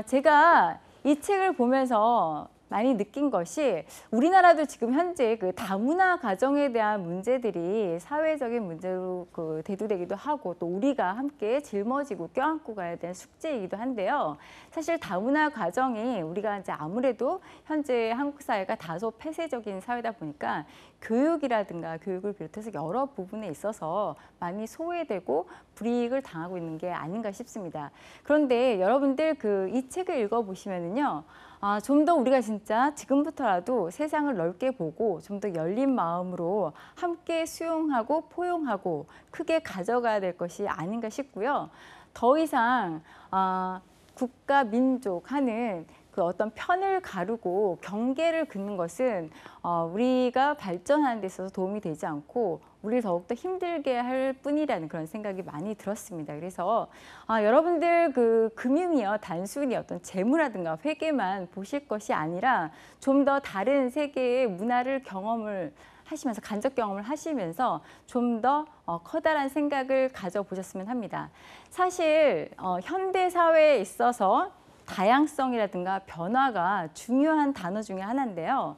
제가 이 책을 보면서 많이 느낀 것이 우리나라도 지금 현재 다문화 가정에 대한 문제들이 사회적인 문제로 대두되기도 하고 또 우리가 함께 짊어지고 껴안고 가야 되는 숙제이기도 한데요. 사실 다문화 가정이 우리가 이제 아무래도 현재 한국 사회가 다소 폐쇄적인 사회다 보니까 교육이라든가 교육을 비롯해서 여러 부분에 있어서 많이 소외되고 불이익을 당하고 있는 게 아닌가 싶습니다. 그런데 여러분들 이 책을 읽어보시면은요. 좀 더 우리가 진짜 지금부터라도 세상을 넓게 보고 좀 더 열린 마음으로 함께 수용하고 포용하고 크게 가져가야 될 것이 아닌가 싶고요. 더 이상 국가, 민족 하는 어떤 편을 가르고 경계를 긋는 것은 우리가 발전하는 데 있어서 도움이 되지 않고 우리를 더욱더 힘들게 할 뿐이라는 그런 생각이 많이 들었습니다. 그래서 여러분들 금융이요 단순히 어떤 재무라든가 회계만 보실 것이 아니라 좀 더 다른 세계의 문화를 경험을 하시면서 간접 경험을 하시면서 좀 더 커다란 생각을 가져보셨으면 합니다. 사실 현대 사회에 있어서 다양성이라든가 변화가 중요한 단어 중에 하나인데요.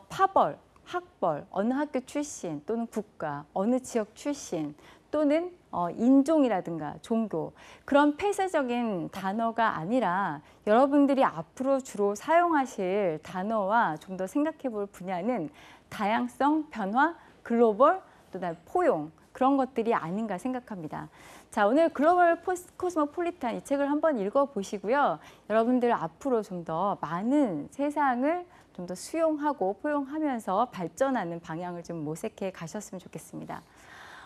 파벌, 학벌, 어느 학교 출신 또는 국가, 어느 지역 출신 또는 인종이라든가 종교 그런 폐쇄적인 단어가 아니라 여러분들이 앞으로 주로 사용하실 단어와 좀 더 생각해 볼 분야는 다양성, 변화, 글로벌, 또 포용 그런 것들이 아닌가 생각합니다. 자, 오늘 글로벌 코스모폴리탄 이 책을 한번 읽어보시고요. 여러분들 앞으로 좀 더 많은 세상을 좀 더 수용하고 포용하면서 발전하는 방향을 좀 모색해 가셨으면 좋겠습니다.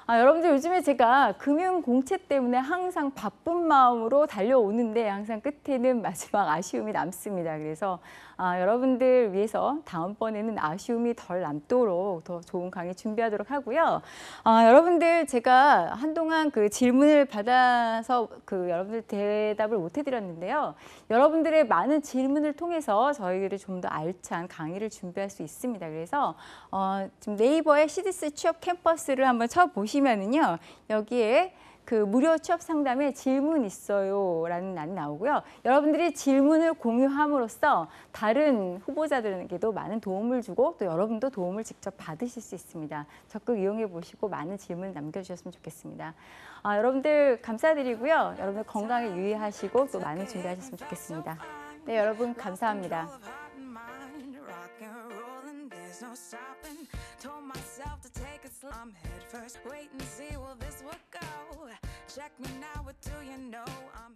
여러분들 요즘에 제가 금융 공채 때문에 항상 바쁜 마음으로 달려오는데 항상 끝에는 마지막 아쉬움이 남습니다. 그래서 여러분들 위해서 다음번에는 아쉬움이 덜 남도록 더 좋은 강의 준비하도록 하고요. 여러분들 제가 한동안 그 질문을 받아서 여러분들 대답을 못 해드렸는데요. 여러분들의 많은 질문을 통해서 저희들이 좀 더 알찬 강의를 준비할 수 있습니다. 그래서 지금 네이버에 CDC 취업 캠퍼스를 한번 쳐보시면은요. 여기에 그 무료 취업 상담에 질문 있어요 라는 란이 나오고요. 여러분들이 질문을 공유함으로써 다른 후보자들에게도 많은 도움을 주고 또 여러분도 도움을 직접 받으실 수 있습니다. 적극 이용해 보시고 많은 질문 남겨주셨으면 좋겠습니다. 여러분들 감사드리고요. 여러분들 건강에 유의하시고 또 많은 준비하셨으면 좋겠습니다. 네, 여러분 감사합니다. No stopping, told myself to take it slow. I'm head first, wait and see, well this will go. Check me now, what do you know? I'm